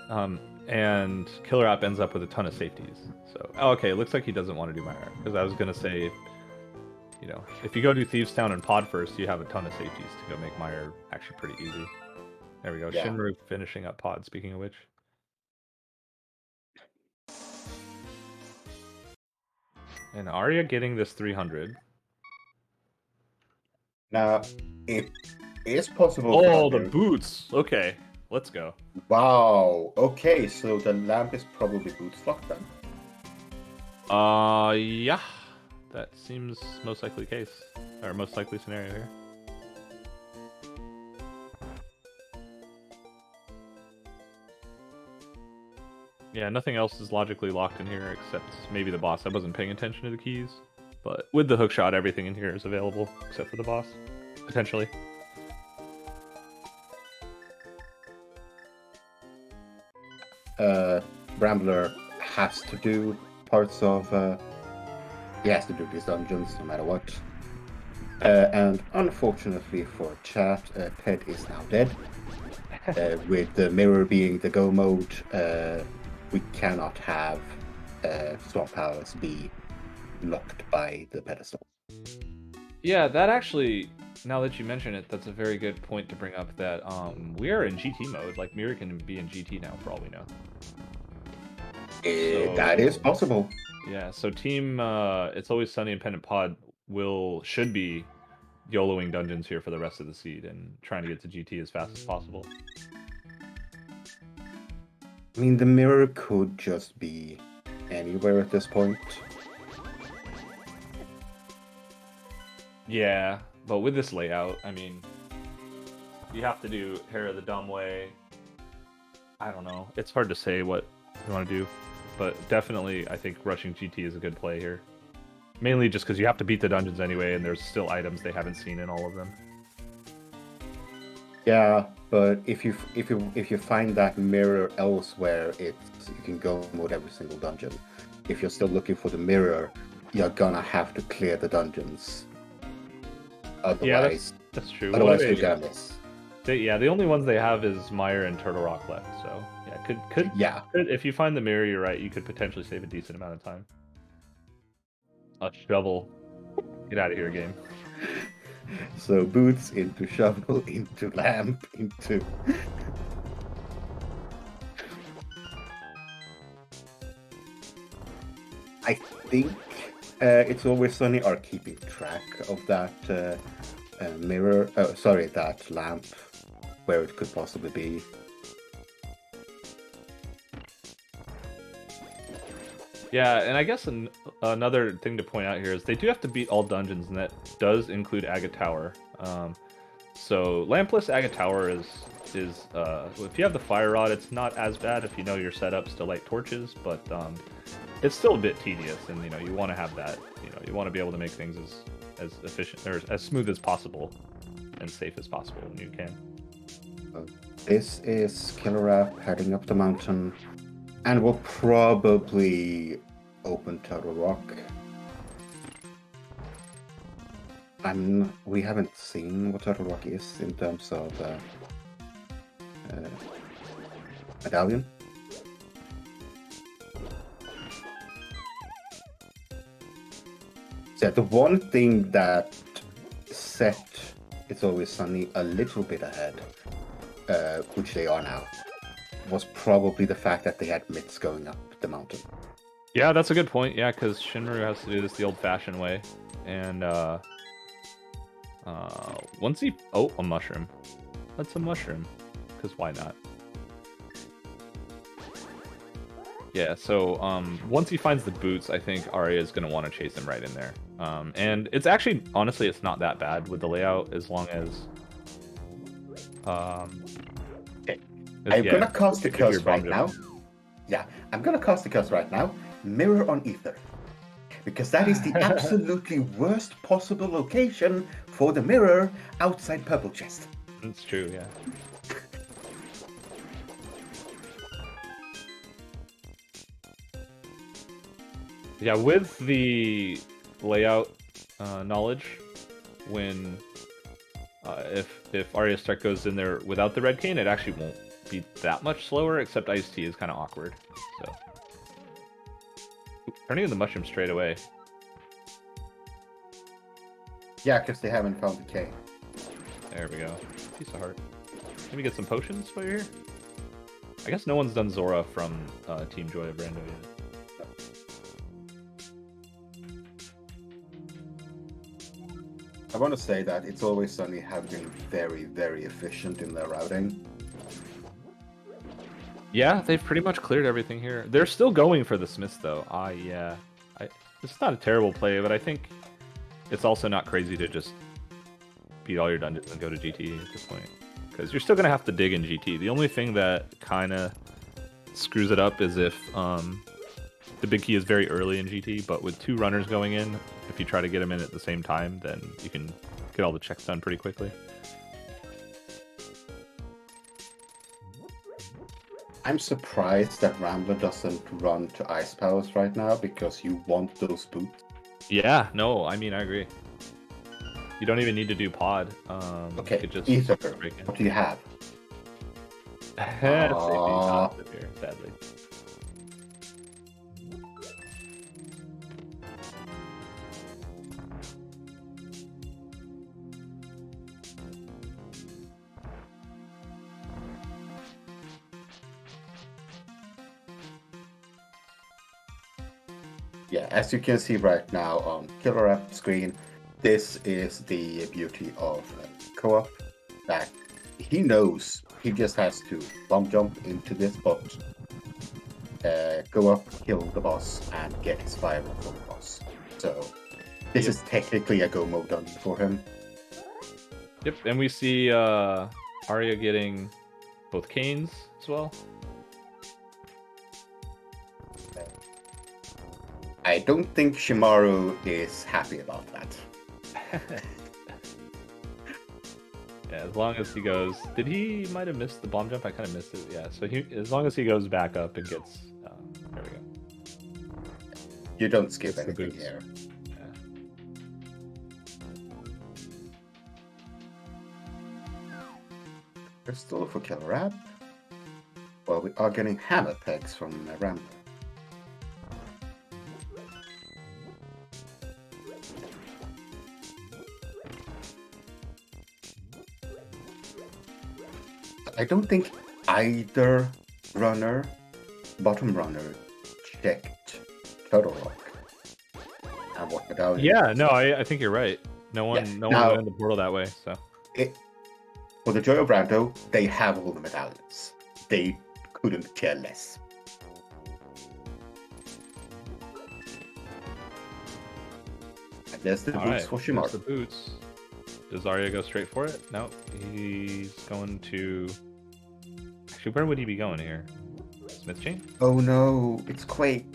S1: And KillerApp ends up with a ton of safeties. So, okay, it looks like he doesn't want to do Myra. Because I was going to say, you know, if you go do Thieves Town and Pod first, you have a ton of safeties to go make Myra actually pretty easy. There we go. Yeah. Shinmaru finishing up Pod, speaking of which. And Arya getting this 300.
S2: Now, it is possible.
S1: Oh, the boots. Okay, let's go.
S2: Wow. Okay, so the lamp is probably boots locked then.
S1: Yeah. That seems most likely case. Or most likely scenario here. Yeah, nothing else is logically locked in here except maybe the boss. I wasn't paying attention to the keys. But with the hookshot, everything in here is available except for the boss. Potentially.
S2: Rambler has to do parts of... he has to do these dungeons no matter what. And unfortunately for chat, Ped is now dead. With the mirror being the go mode, we cannot have Swamp Palace be locked by the pedestal.
S1: Yeah, that actually, now that you mention it, that's a very good point to bring up, that we are in GT mode. Like, Mirror can be in GT now, for all we know.
S2: So, that is possible.
S1: Yeah, so Team It's Always Sunny and Pendant Pod should be YOLOing dungeons here for the rest of the seed and trying to get to GT as fast as possible.
S2: I mean, the mirror could just be anywhere at this point.
S1: Yeah, but with this layout, I mean, you have to do Hera the dumb way. I don't know. It's hard to say what you want to do, but definitely I think rushing GT is a good play here. Mainly just because you have to beat the dungeons anyway, and there's still items they haven't seen in all of them.
S2: Yeah, but if you find that mirror elsewhere, you can go mode every single dungeon. If you're still looking for the mirror, you're gonna have to clear the dungeons. Otherwise,
S1: yeah, that's true.
S2: Otherwise, you're gonna miss.
S1: The only ones they have is Meyer and Turtle Rock left. So yeah, could if you find the mirror, you're right. You could potentially save a decent amount of time. A shovel. Get out of here, game.
S2: So boots into shovel into lamp into. I think It's Always Sunny are keeping track of that mirror. Sorry, that lamp, where it could possibly be.
S1: Yeah, and I guess another thing to point out here is they do have to beat all dungeons, and that does include Agate Tower. So lampless Agate Tower is if you have the fire rod, it's not as bad if you know your setups to light torches, but it's still a bit tedious, and you want to have that. You want to be able to make things as efficient or as smooth as possible and safe as possible when you can.
S2: This is KillerApp heading up the mountain. And we'll probably open Turtle Rock. We haven't seen what Turtle Rock is in terms of medallion. So yeah, the one thing that set It's Always Sunny a little bit ahead, which they are now, was probably the fact that they had myths going up the mountain.
S1: Yeah, that's a good point. Yeah, because Shinmaru has to do this the old-fashioned way, and once he a mushroom, that's a mushroom, because why not? Yeah, so once he finds the boots, I think Arya is going to want to chase him right in there. And it's actually, honestly, it's not that bad with the layout, as long as
S2: Okay.
S1: It's-
S2: I'm
S1: yeah,
S2: gonna cast the
S1: if you're
S2: curse right
S1: bomb
S2: now.
S1: jumping.
S2: Yeah, I'm gonna cast the curse right now. Mirror on Ether. Because that is the absolutely worst possible location for the mirror outside purple chest.
S1: That's true, yeah. Yeah, with the layout knowledge, when if AryaStark goes in there without the red cane, it actually won't be that much slower, except Ice Tea is kind of awkward. So turning in the mushroom straight away.
S2: Yeah, because they haven't found the cane.
S1: There we go. Piece of heart. Maybe get some potions while you're here. I guess no one's done Zora from Team Joy of Rando yet.
S2: I want to say that It's Always Sunny have been very, very efficient in their routing.
S1: Yeah, they've pretty much cleared everything here. They're still going for the Smiths, though. It's not a terrible play, but I think it's also not crazy to just beat all your dungeons and go to GT at this point. Because you're still going to have to dig in GT. The only thing that kind of screws it up is if the big key is very early in GT, but with 2 runners going in, if you try to get them in at the same time, then you can get all the checks done pretty quickly.
S2: I'm surprised that Rambler doesn't run to Ice Powers right now because you want those boots.
S1: Yeah, no, I mean, I agree. You don't even need to do pod.
S2: Okay,
S1: you could just
S2: Ether,
S1: break in.
S2: what do you have?
S1: Safety not up here, sadly.
S2: Yeah, as you can see right now on KillerApp screen, this is the beauty of co-op, that he knows he just has to bomb jump into this spot, go up, kill the boss, and get his fire for the boss. So this is technically a go mode dungeon for him.
S1: Yep, and we see Arya getting both canes as well.
S2: I don't think Shinmaru is happy about that.
S1: Yeah, as long as he goes. Did he might have missed the bomb jump? I kind of missed it. Yeah, so as long as he goes back up and gets. There we go.
S2: You don't skip
S1: Gets the
S2: anything
S1: boots.
S2: here. Crystal for KillerApp. Well, we are getting hammer pegs from NYRambler. I don't think either runner, bottom runner, checked Turtle Rock. And what about
S1: Yeah, no, I think you're right. No one
S2: now,
S1: went in the portal that way, so.
S2: For the Joy of Rando, they have all the medallions. They couldn't care less. And there's the boots for Shinmaru.
S1: There's the boots. Does Arya go straight for it? No, he's going to. Actually, where would he be going here? Smith chain?
S2: Oh no, it's Quake.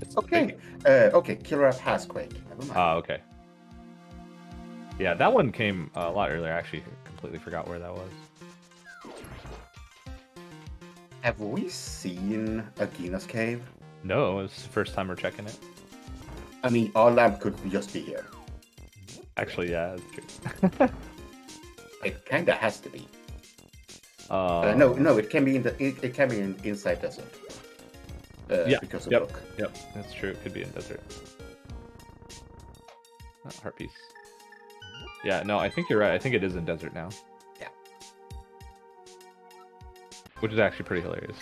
S1: It's
S2: Okay. Okay, KillerApp has Quake. Never mind.
S1: Okay. Yeah, that one came a lot earlier. I actually completely forgot where that was.
S2: Have we seen a Gina's Cave?
S1: No, it's the first time we're checking it.
S2: I mean, our lamp could just be here.
S1: Actually, yeah, that's true.
S2: It kinda has to be. No, it can be in the. It can be in inside desert.
S1: Yeah.
S2: Because of
S1: Yep.
S2: look.
S1: Yep. That's true. It could be in desert. Not heart piece. Yeah. No, I think you're right. I think it is in desert now.
S2: Yeah.
S1: Which is actually pretty hilarious.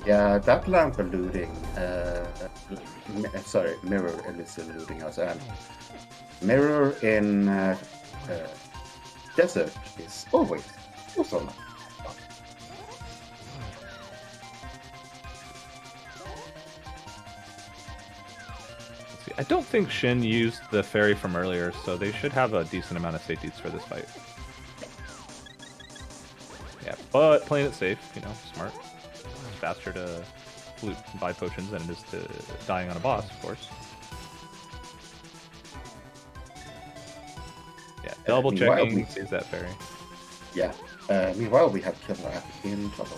S2: Yeah, that lamp eluding. Sorry, mirror is eluding us, and mirror in desert is always also not.
S1: Let's see. I don't think Shin used the fairy from earlier, so they should have a decent amount of safeties for this fight. Yeah, but playing it safe, you know, smart. It's faster to loot and buy potions than it is to dying on a boss, of course. Yeah, double checking saves that fairy.
S2: Yeah. Meanwhile, we have KillerApp in trouble.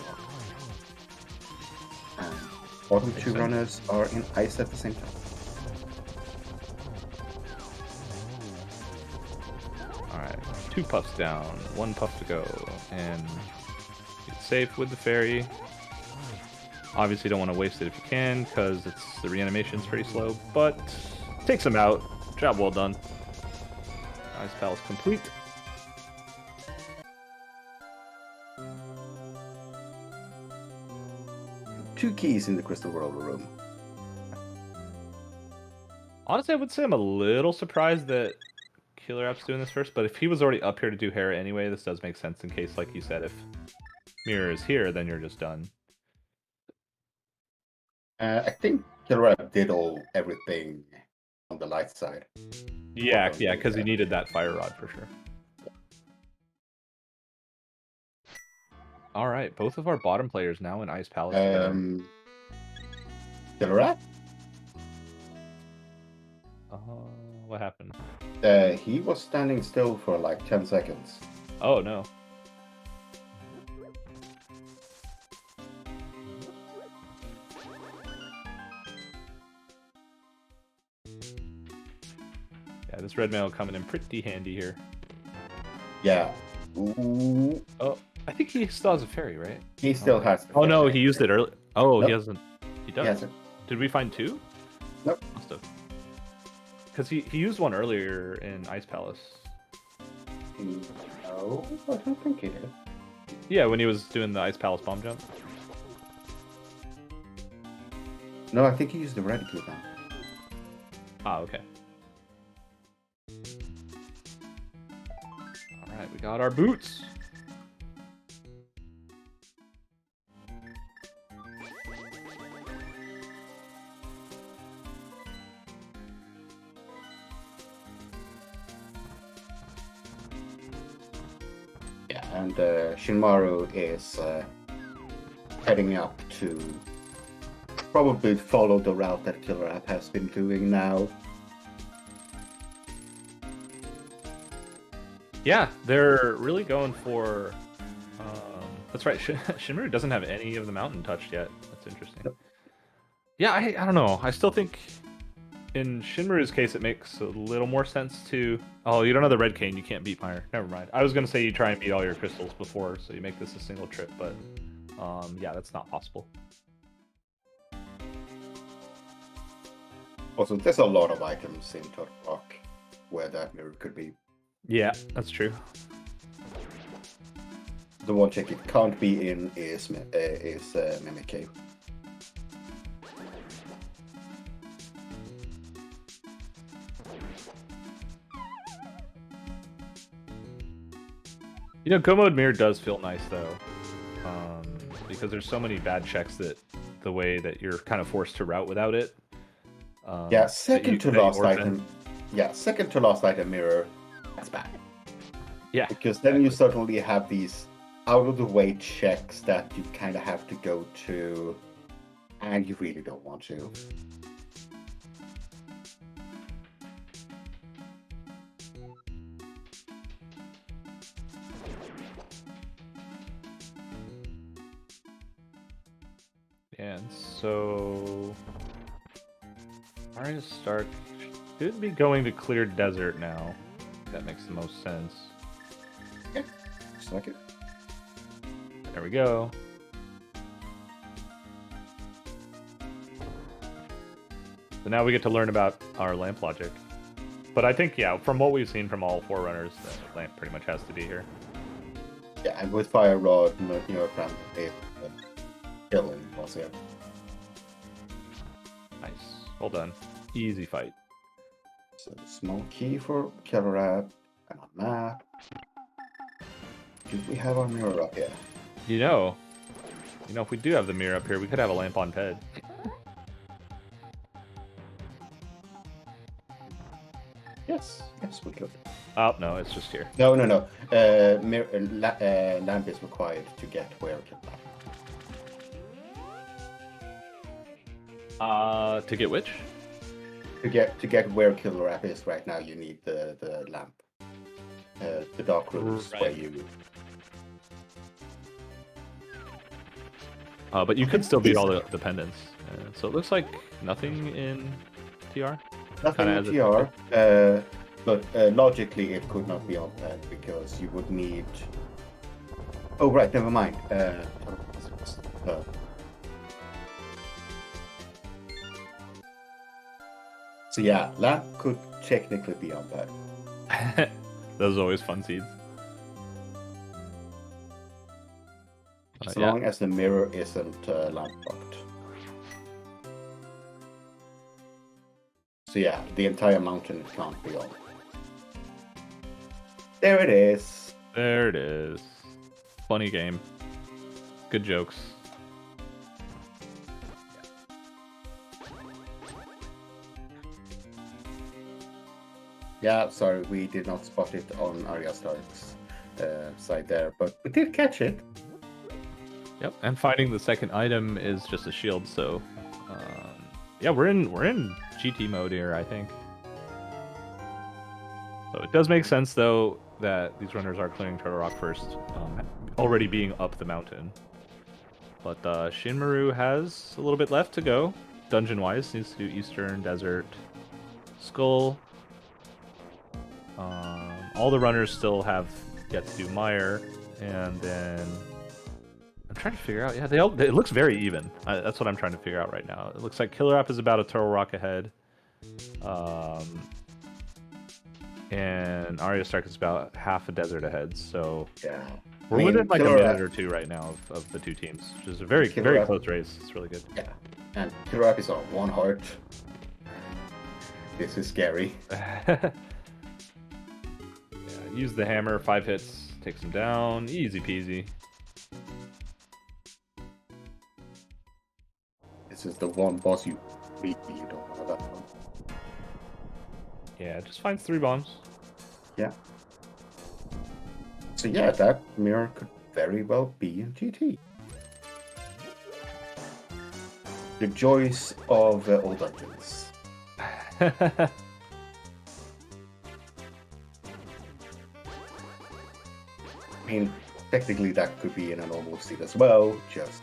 S2: And bottom two runners are in ice at the same time.
S1: Alright, 2 puffs down, 1 puff to go, and it's safe with the fairy. Obviously don't want to waste it if you can, because the reanimation's pretty slow, but takes him out. Job well done. Ice Palace complete.
S2: Two keys in the Crystal Roller room.
S1: Honestly, I would say I'm a little surprised that KillerApp's doing this first, but if he was already up here to do Hera anyway, this does make sense in case, like you said, if Mirror is here, then you're just done.
S2: I think KillerApp did everything on the light side.
S1: Yeah, because he needed that fire rod for sure. All right, both of our bottom players now in Ice Palace.
S2: KillerApp?
S1: What happened?
S2: He was standing still for like 10 seconds.
S1: Oh no. Yeah, this red mail coming in pretty handy here.
S2: Yeah. Ooh.
S1: Oh, I think he still has a fairy, right?
S2: He still has.
S1: Oh no, he used it early. Oh, nope. He hasn't. He does.
S2: He hasn't.
S1: Did we find 2?
S2: Nope.
S1: Must have. Because he used one earlier in Ice Palace.
S2: No, I don't think he did.
S1: Yeah, when he was doing the Ice Palace bomb jump.
S2: No, I think he used the red key then.
S1: Ah, okay. Alright, we got our boots.
S2: Yeah, and Shinmaru is heading up to probably follow the route that KillerApp has been doing now.
S1: Yeah, they're really going for... that's right, Shinmaru doesn't have any of the mountain touched yet. That's interesting. Nope. Yeah, I don't know. I still think in Shinmaru's case it makes a little more sense to... Oh, you don't have the red cane, you can't beat Meyer. Never mind. I was going to say you try and beat all your crystals before, so you make this a single trip, but yeah, that's not possible.
S2: Also, there's a lot of items in Turtle Rock where that mirror could be.
S1: Yeah, that's true.
S2: The one check it can't be in is Mimic Cave.
S1: You know, Go Mode Mirror does feel nice, though. Because there's so many bad checks that the way that you're kind of forced to route without it.
S2: Yeah, second to last item. Yeah, second to last item mirror. That's bad.
S1: Yeah.
S2: Because then you suddenly have these out-of-the-way checks that you kind of have to go to, and you really don't want to.
S1: And so... AryaStark should be going to Clear Desert now. That makes the most sense.
S2: Yeah, looks like it.
S1: There we go. So now we get to learn about our lamp logic. But I think, yeah, from what we've seen from all 4 runners, the lamp pretty much has to be here.
S2: Yeah, and with Fire Rod, NYRambler, killing also. Yeah.
S1: Nice. Well done. Easy fight.
S2: So small key for KillerApp and a map. Do we have our mirror up here?
S1: You know, if we do have the mirror up here, we could have a lamp on Ped. Oh, no, it's just here.
S2: No. Lamp is required to get where
S1: To get which?
S2: To get where KillerApp is right now, you need the lamp. The dark rooms where you.
S1: But you could still beat all the dependents. So it looks like nothing in TR.
S2: Nothing in TR, but logically it could not be on that because you would need. Oh right, never mind. So yeah, lamp could technically be on that.
S1: Those are always fun seeds.
S2: As long as the mirror isn't lamp locked. So yeah, the entire mountain can't be on. There it is.
S1: There it is. Funny game. Good jokes.
S2: Yeah, sorry, we did not spot it on AryaStark's side there, but we did catch it.
S1: Yep, and finding the second item is just a shield, so yeah, we're in GT mode here, I think. So it does make sense though that these runners are clearing Turtle Rock first, already being up the mountain. But Shinmaru has a little bit left to go, dungeon-wise. Needs to do Eastern Desert, Skull. All the runners still have yet to do Mire, and then I'm trying to figure out. Yeah, it looks very even. That's what I'm trying to figure out right now. It looks like KillerApp is about a Turtle Rock ahead, and AryaStark is about half a desert ahead. So
S2: yeah,
S1: we're within like a minute or two right now of the two teams, which is a very close race. It's really good.
S2: Yeah, and KillerApp is on 1 heart. This is scary.
S1: Use the hammer, 5 hits, takes him down, easy peasy.
S2: This is the one boss you really don't want that one.
S1: Yeah, just finds 3 bombs.
S2: Yeah. So yeah, that mirror could very well be in GT. The joys of old dungeons. I mean, technically that could be in a normal seed as well, just...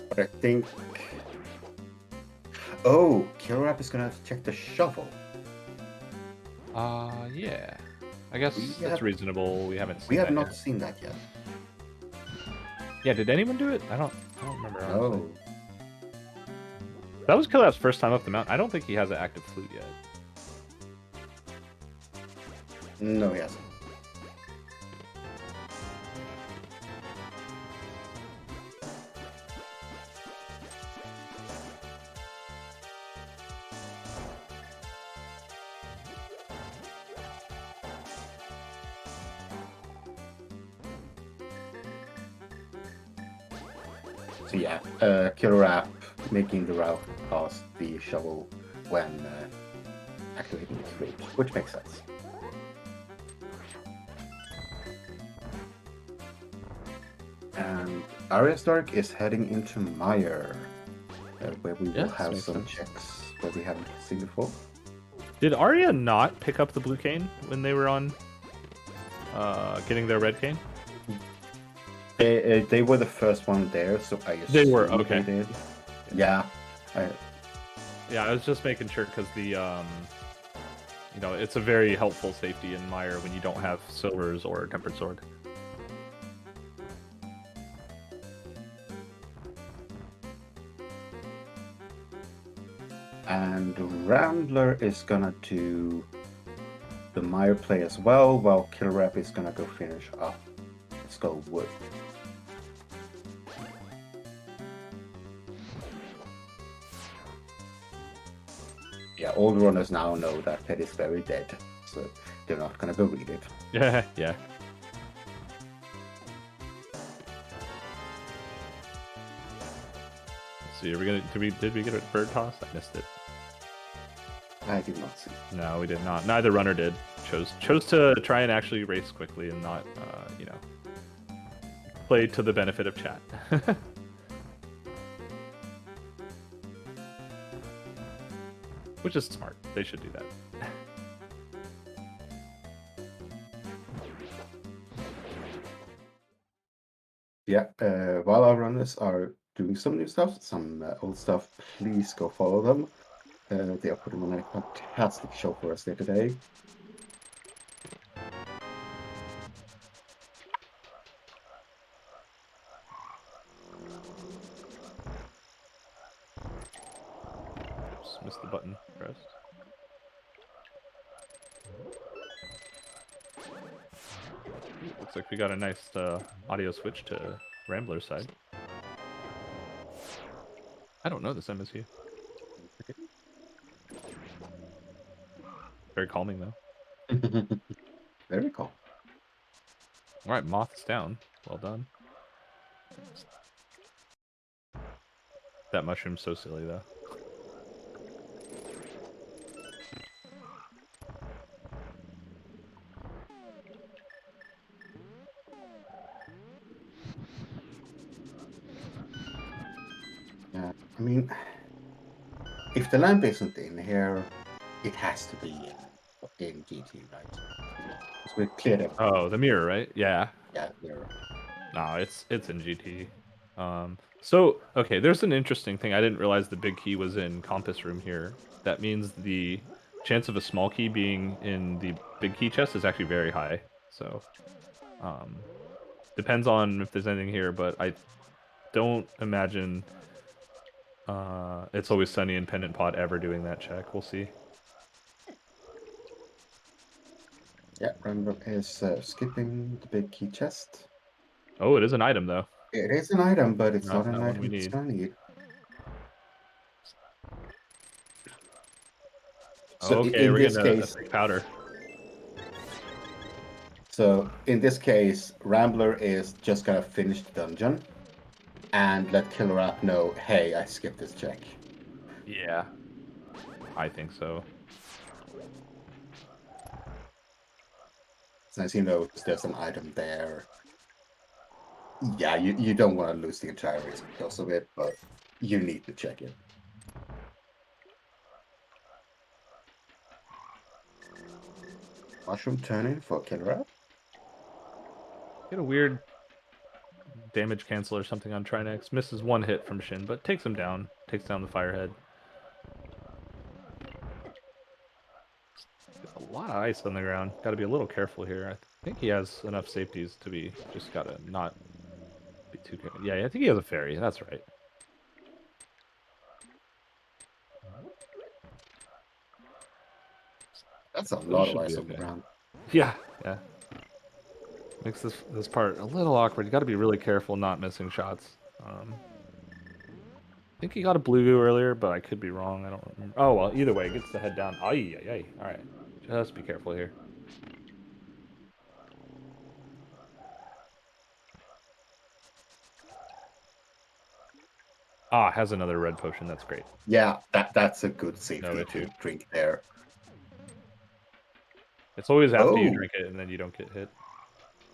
S2: But I think... Oh, KillerApp is gonna check the shovel.
S1: Yeah. I guess that's reasonable. We haven't seen
S2: We have not seen that yet.
S1: Yeah, did anyone do it? I don't remember.
S2: No.
S1: That was KillerApp's first time up the mountain. I don't think he has an active flute yet.
S2: No, he hasn't. So yeah, KillerApp making the route past the shovel when activating his flute, which makes sense. And AryaStark is heading into Mire, where we will have some checks that we haven't seen before.
S1: Did Arya not pick up the blue cane when they were on getting their red cane?
S2: They were the first one there, so I assume
S1: they were okay.
S2: They did. Yeah.
S1: Yeah, I was just making sure because the you know, it's a very helpful safety in Mire when you don't have silvers or tempered sword.
S2: And NYRambler is gonna do the Mire play as well, while KillerApp is gonna go finish up Skull Wood. Yeah, all the runners now know that Pet is very dead, so they're not gonna go read it.
S1: Yeah, yeah. Let's see, are we gonna did we get a bird toss? I missed it.
S2: I did not see.
S1: No, we did not. Neither runner did. Chose to try and actually race quickly and not, you know, play to the benefit of chat. Which is smart. They should do that.
S2: Yeah, while our runners are doing some new stuff, some old stuff, please go follow them. They are putting on a fantastic show for us there today.
S1: Oops, missed the button pressed. Looks like we got a nice audio switch to Rambler side. I don't know this MSU. Very calming though.
S2: Very cool.
S1: All right, Moth's down. Well done. That mushroom's so silly though.
S2: Yeah, I mean, if the lamp isn't in here, it has to be in GT, right? Because we cleared it.
S1: Oh, the mirror, right? Yeah.
S2: Yeah, there.
S1: No, it's in GT. So okay, there's an interesting thing. I didn't realize the big key was in compass room here. That means the chance of a small key being in the big key chest is actually very high. So, depends on if there's anything here, but I don't imagine It's Always Sunny and Pendant Pot ever doing that check. We'll see.
S2: Yeah, Rambler is skipping the big key chest.
S1: Oh, it is an item though.
S2: It is an item, but it's not an
S1: one we
S2: item it's
S1: need.
S2: gonna need.
S1: So okay, we're getting a thick powder.
S2: So in this case, Rambler is just gonna finish the dungeon and let KillerApp know, hey, I skipped this check.
S1: Yeah, I think so.
S2: Since he knows there's an item there. Yeah, you don't want to lose the entire race because of it, but you need to check it. Mushroom turning for KillerApp.
S1: Get a weird damage cancel or something on Trinex. Misses one hit from Shin, but takes him down. Takes down the Firehead. A lot of ice on the ground. Got to be a little careful here. I think he has enough safeties to be. Just gotta not be too careful. Yeah, I think he has a fairy. That's right.
S2: That's a lot of ice on the
S1: Okay.
S2: ground.
S1: Yeah, yeah. Makes this part a little awkward. You got to be really careful not missing shots. I think he got a blue goo earlier, but I could be wrong. I don't remember. Oh well, either way, gets the head down. Ay, ay, ay. All right, just be careful here. Ah, has another red potion. That's great.
S2: Yeah, that's a good safety to drink there.
S1: It's always after you drink it and then you don't get hit.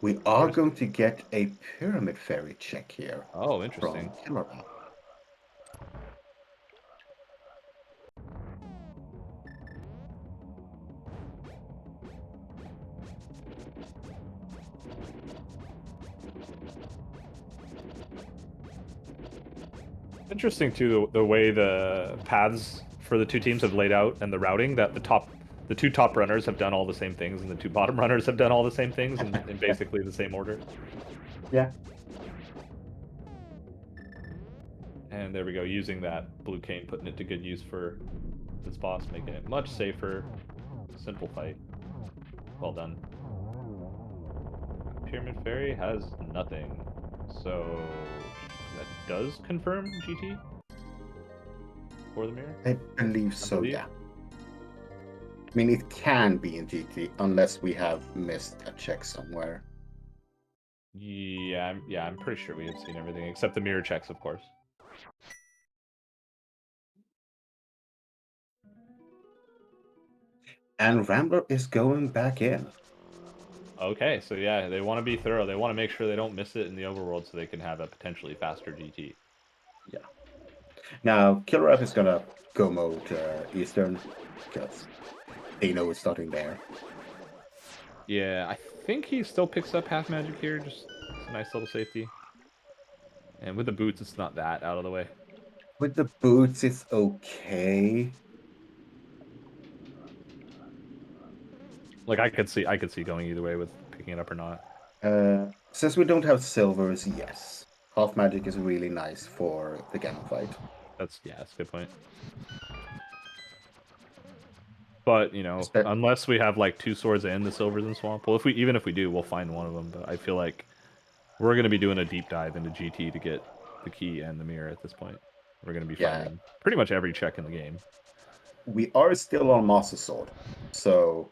S2: We are going to get a pyramid fairy check here.
S1: Oh, interesting.
S2: From KillerApp.
S1: Interesting too the way the paths for the two teams have laid out and the routing that the two top runners have done all the same things and the two bottom runners have done all the same things in basically the same order.
S2: Yeah.
S1: And there we go, using that blue cane, putting it to good use for this boss, making it much safer. Simple fight. Well done. Pyramid Fairy has nothing, so that does confirm GT for the mirror?
S2: I believe so, yeah. I mean, it can be in GT unless we have missed a check somewhere.
S1: Yeah, I'm pretty sure we have seen everything except the mirror checks, of course.
S2: And Rambler is going back in.
S1: Okay, so yeah, they want to be thorough. They want to make sure they don't miss it in the overworld so they can have a potentially faster GT.
S2: Yeah. Now, KillerApp is gonna go mode Eastern because they know it's starting there.
S1: Yeah, I think he still picks up half magic here. Just it's a nice little safety. And with the boots, it's not that out of the way.
S2: With the boots, it's okay.
S1: Like I could see going either way with picking it up or not.
S2: Since we don't have silvers, yes. Half magic is really nice for the Ganon fight.
S1: That's a good point. But unless we have like 2 swords and the silvers in swamp, well, even if we do, we'll find one of them. But I feel like we're gonna be doing a deep dive into GT to get the key and the mirror at this point. We're gonna be
S2: Yeah,
S1: finding pretty much every check in the game.
S2: we are still on Master Sword. So,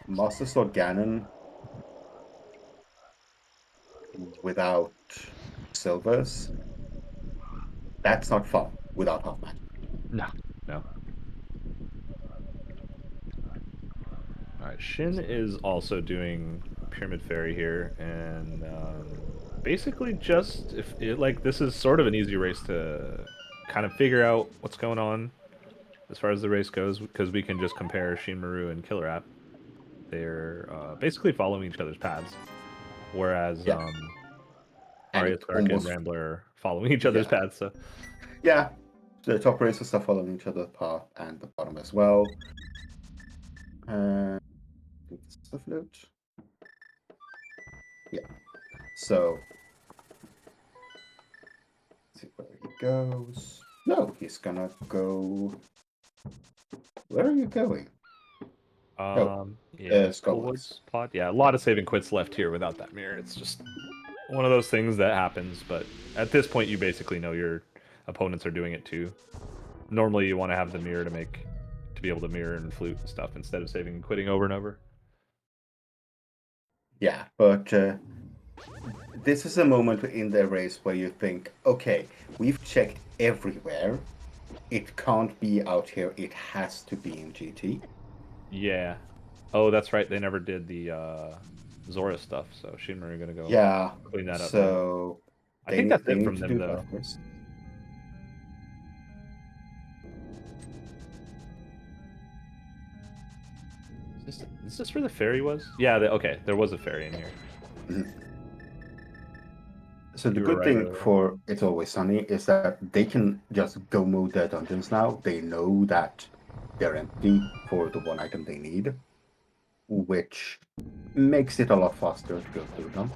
S2: Master Sword Ganon without silvers, that's not fun without half magic.
S1: No, no. All right, Shin is also doing Pyramid Fairy here, and basically just like this is sort of an easy race to kind of figure out what's going on as far as the race goes because we can just compare Shinmaru and KillerApp. They're basically following each other's paths, whereas
S2: Yeah, and it
S1: AryaStark and
S2: almost,
S1: Ramblerare following each other's
S2: yeah.
S1: paths. So
S2: Yeah, the top racers are following each other's path and the bottom as well. This is the flute. Yeah. So, let's see where he goes. No, he's gonna go. Where are you going? Oh,
S1: yeah,
S2: Skullwoods.
S1: Skullwoods pod. Yeah, a lot of saving quits left here without that mirror. It's just one of those things that happens, but at this point you basically know your opponents are doing it too. Normally you want to have the mirror to be able to mirror and flute and stuff instead of saving and quitting over and over.
S2: Yeah, but this is a moment in the race where you think, okay, we've checked everywhere. It can't be out here. It has to be in GT.
S1: Yeah. Oh, that's right. They never did the Zora stuff, so Shinra are gonna go
S2: Yeah,
S1: clean that up now.
S2: so
S1: I think that's
S2: they
S1: it
S2: need
S1: from
S2: to
S1: them
S2: do
S1: though.
S2: buffers.
S1: Is this where the fairy was? Yeah, okay, there was a fairy in here.
S2: Mhm. So the
S1: You were
S2: good
S1: right
S2: thing
S1: earlier.
S2: for It's Always Sunny is that they can just go mode their dungeons now. They know that they're empty for the one item they need, which makes it a lot faster to go through them.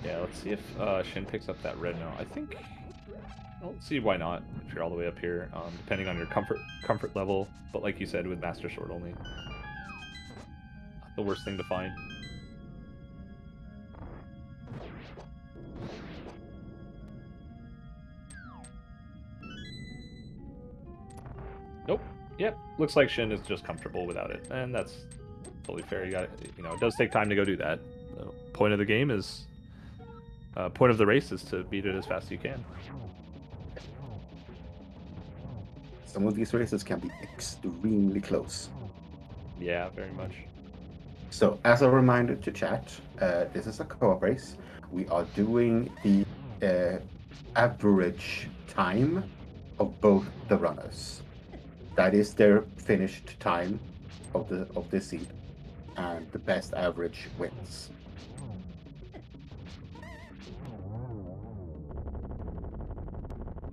S1: Yeah, let's see if Shin picks up that red now. I think. Well, let's see why not. If you're all the way up here, depending on your comfort level. But like you said, with Master Sword only, not the worst thing to find. Nope. Yep. Looks like Shin is just comfortable without it, and that's totally fair. You got it. It does take time to go do that. The point of the game is, point of the race is to beat it as fast as you can.
S2: Some of these races can be extremely close.
S1: Yeah, very much.
S2: So, as a reminder to chat, this is a co-op race. We are doing the average time of both the runners. That is their finished time of the seed, and the best average wins.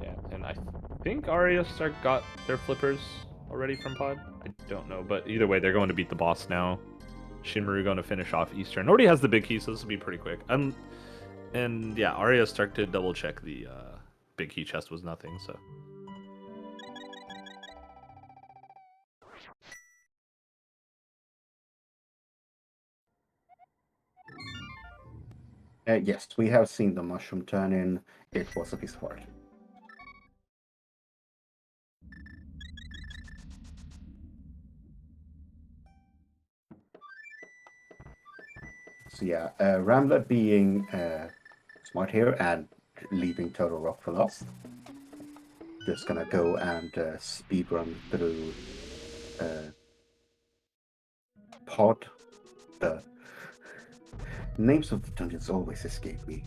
S1: Yeah, and I think AryaStark got their flippers already from Pod. I don't know, but either way, they're going to beat the boss now. Shinmaru going to finish off Eastern. Already has the big key, so this will be pretty quick. And yeah, AryaStark did double check the big key chest was nothing, so.
S2: Yes, we have seen the mushroom turn in. It was a piece of art. So yeah, Rambler being smart here and leaving Total Rock for last. Just gonna go and speedrun through Pod. The names of the dungeons always escape me.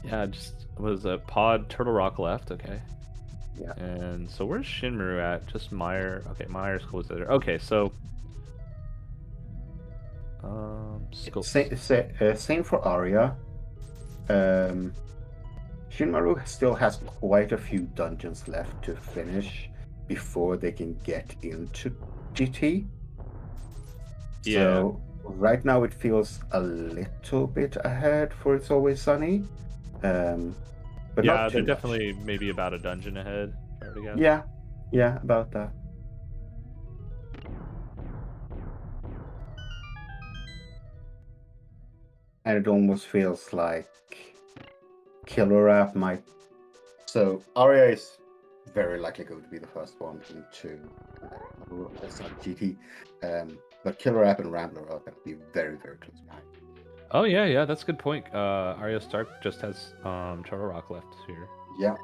S1: Yeah, just was a pod Turtle Rock left. Okay.
S2: Yeah.
S1: And so where's Shinmaru at? Just Meyer. Okay, Meyer's close there. Okay, so
S2: Same for Arya. Shinmaru still has quite a few dungeons left to finish before they can get into GT.
S1: Yeah.
S2: So right now it feels a little bit ahead for It's Always Sunny. But
S1: yeah,
S2: not too
S1: they're
S2: much.
S1: definitely maybe about a dungeon ahead, if I were to guess.
S2: Yeah, about that. And it almost feels like KillerApp might. So Arya is very likely going to be the first one into GT. But KillerApp and Rambler are going to be very, very close behind.
S1: Oh yeah, that's a good point. AryaStark just has Turtle Rock left here.
S2: Yeah.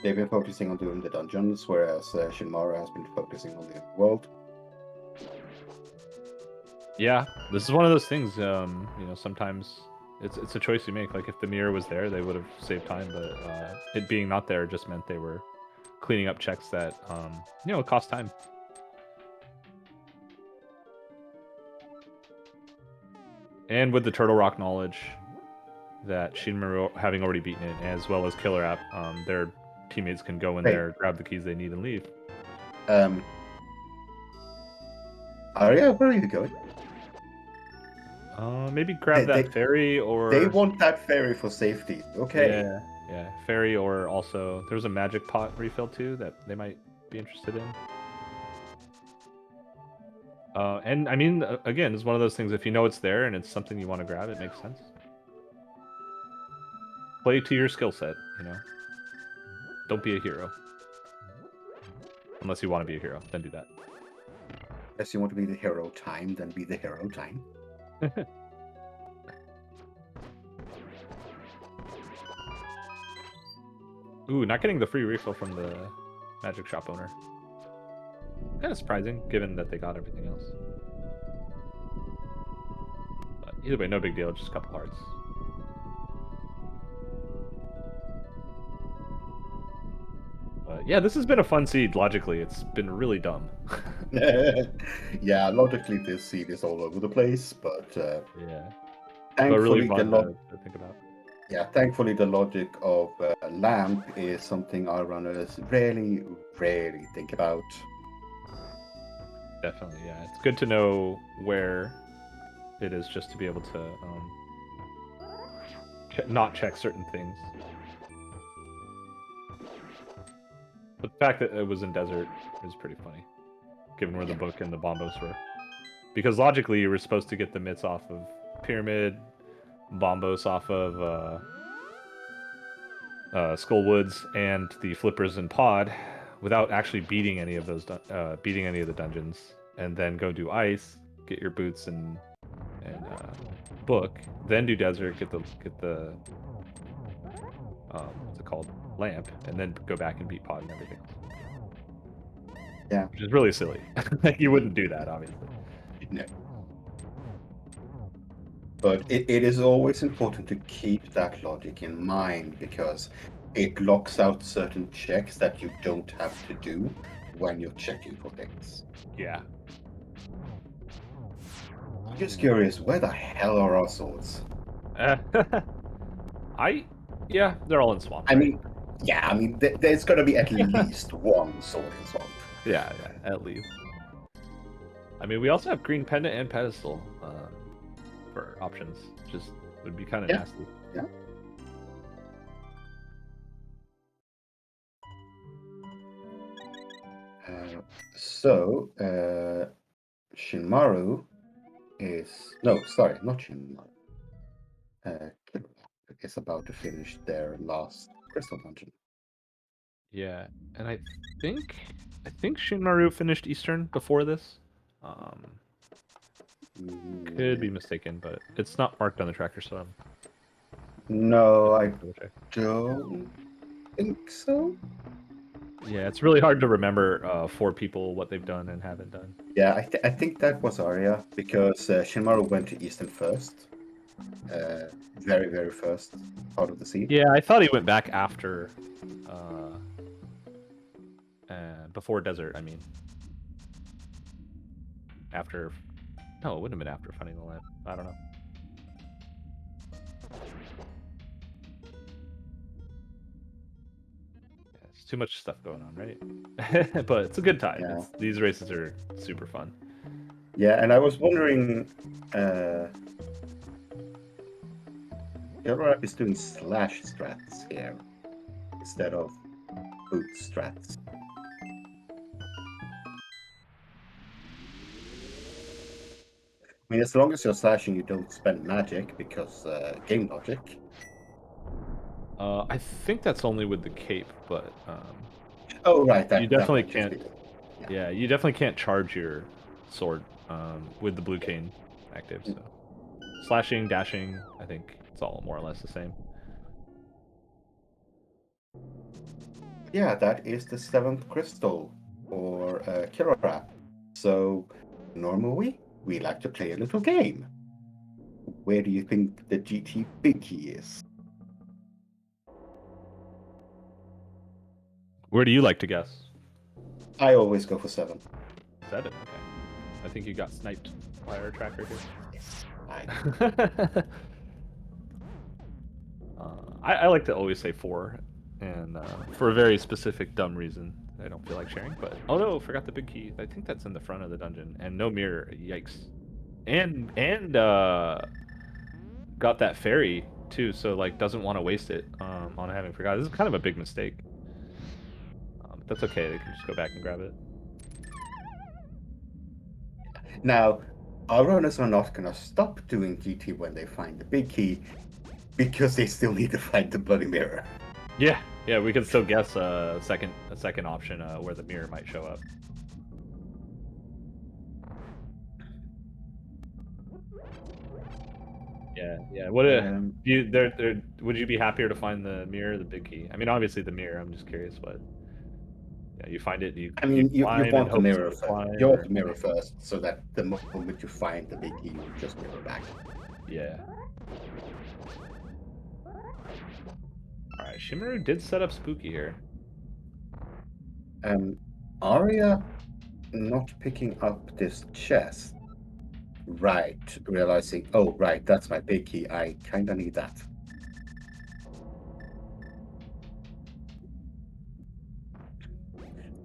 S2: They've been focusing on doing the dungeons, whereas Shinmaru has been focusing on the world.
S1: Yeah, this is one of those things. Sometimes it's a choice you make. Like if the mirror was there, they would have saved time, but it being not there just meant they were cleaning up checks that it cost time. And with the Turtle Rock knowledge that Shinmaru having already beaten it, as well as KillerApp, their teammates can go in there, grab the keys they need, and leave.
S2: Arya, where are you going?
S1: Maybe grab that ferry, or
S2: they want that ferry for safety. Okay.
S1: Yeah, ferry, or also there's a magic pot refill too that they might be interested in. And I mean, again, it's one of those things. If you know it's there and it's something you want to grab, it makes sense. Play to your skill set, Don't be a hero. Unless you want to be a hero, then do that.
S2: Unless you want to be the hero time, then be the hero time.
S1: Ooh, not getting the free refill from the magic shop owner. Kind of surprising, given that they got everything else. But either way, no big deal, just a couple hearts. Yeah, this has been a fun seed. Logically, it's been really dumb.
S2: Yeah, logically this seed is all over the place, but
S1: yeah,
S2: thankfully
S1: but really fun to think about.
S2: Yeah, thankfully the logic of lamp is something our runners rarely think about.
S1: Definitely, yeah. It's good to know where it is, just to be able to not check certain things. But the fact that it was in desert is pretty funny, given where the book and the bombos were. Because logically, you were supposed to get the mitts off of Pyramid, bombos off of Skullwoods, and the flippers and Pod, without actually beating any of those beating any of the dungeons, and then go do ice, get your boots and book, then do desert, get the what's it called, lamp, and then go back and beat Pod and everything else.
S2: Yeah,
S1: which is really silly. Like, you wouldn't do that, obviously.
S2: No. But it is always important to keep that logic in mind, because it locks out certain checks that you don't have to do when you're checking for things.
S1: Yeah.
S2: I'm just curious, where the hell are our swords?
S1: Yeah, they're all in swamp.
S2: I mean, there's got to be at least one sword in swamp.
S1: Yeah, at least. I mean, we also have green pendant and pedestal for options. Just would be kind of nasty.
S2: Yeah. So Shinmaru is no, sorry, not Shinmaru. KillerApp is about to finish their last crystal dungeon.
S1: Yeah, and think I think Shinmaru finished Eastern before this. Could be
S2: Mm,
S1: mistaken, but it's not marked on the tracker, so I'm
S2: No, I
S1: double check.
S2: don't think so.
S1: Yeah, it's really hard to remember for people what they've done and haven't done.
S2: Yeah, I think that was Arya because Shinmaru went to Eastern first, very first part of the scene.
S1: Yeah, I thought he went back after, before Desert. I mean, after. No, it wouldn't have been after Finding the Lamp. I don't know. Yeah, it's too much stuff going on, right? But it's a good time.
S2: Yeah,
S1: These races are super fun.
S2: yeah, and I was wondering, KillerApp is doing slash strats here instead of boot strats. I mean, as long as you're slashing, you don't spend magic because game logic.
S1: I think that's only with the cape, but
S2: Oh, right,
S1: you
S2: that
S1: definitely
S2: might just
S1: can't.
S2: be it.
S1: Yeah, you definitely can't charge your sword with the blue cane active. So slashing, dashing, I think it's all more or less the same.
S2: Yeah, that is the 7th crystal for KillerApp. So, normally, we like to play a little game. Where do you think the GT big key is?
S1: Where do you like to guess?
S2: I always go for 7.
S1: 7. Okay. I think you got sniped by our tracker here.
S2: Yes.
S1: I like to always say 4, and for a very specific dumb reason I don't feel like sharing. But oh no, forgot the big key. I think that's in the front of the dungeon, and no mirror. Yikes! And got that fairy too, so like doesn't want to waste it on having forgot. This is kind of a big mistake. That's okay. They can just go back and grab it.
S2: Now, our runners are not going to stop doing GT when they find the big key because they still need to find the bloody mirror.
S1: Yeah, yeah. We can still guess a second option where the mirror might show up. Yeah, yeah. What you there? Would you be happier to find the mirror, or the big key? I mean, obviously the mirror. I'm just curious what. Yeah, you find it.
S2: I
S1: You
S2: mean, you
S1: climb and
S2: want the
S1: hope
S2: mirror
S1: to
S2: first.
S1: climb,
S2: You want
S1: or
S2: the mirror first, so that the moment you find the big key, you just mirror back.
S1: yeah. All right, Shinmaru did set up spooky here.
S2: Arya not picking up this chest. Right, realizing, oh, right, that's my big key. I kind of need that.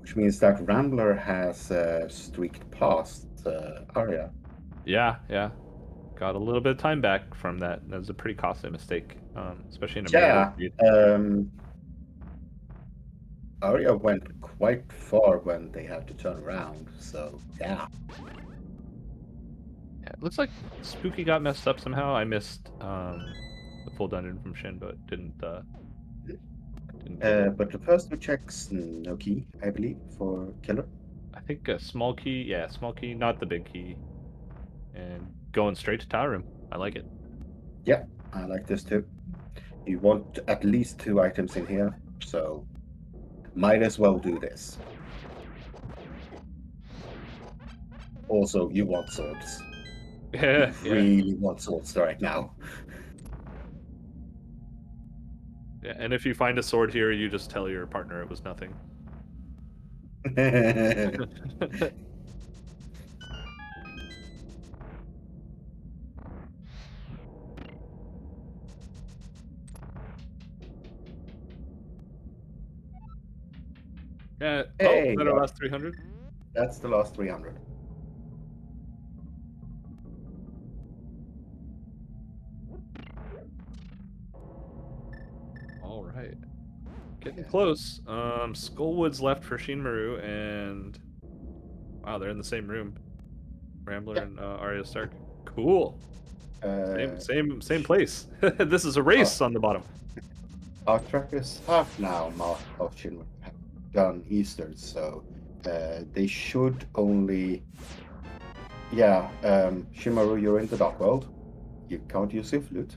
S2: Which means that Rambler has streaked past Arya.
S1: Yeah, yeah. Got a little bit of time back from that. That was a pretty costly mistake, especially in a mirror.
S2: Yeah, Arya went quite far when they had to turn around, so yeah.
S1: Yeah, it looks like Spooky got messed up somehow. I missed the full dungeon from Shin, but didn't get it.
S2: But the first two checks, no key, I believe, for Killer.
S1: I think a small key, yeah, small key, not the big key, and going straight to tower room. I like it.
S2: Yeah, I like this too. You want at least 2 items in here, so might as well do this. Also, you want swords.
S1: Yeah,
S2: You really want swords right now.
S1: yeah. And if you find a sword here, you just tell your partner it was nothing. Yeah. Oh,
S2: Hey,
S1: is that our last 300?
S2: that's the last 300.
S1: All right. Getting close. Skullwood's left for Shinmaru, and wow, they're in the same room. Rambler
S2: Yeah.
S1: and AryaStark. Cool.
S2: Uh,
S1: Same place. This is a
S2: our,
S1: race on the bottom.
S2: our trackers have now marked off Shinmaru have done Eastern, so they should only. Yeah, Shimaru, you're in the dark world. You can't use your flute.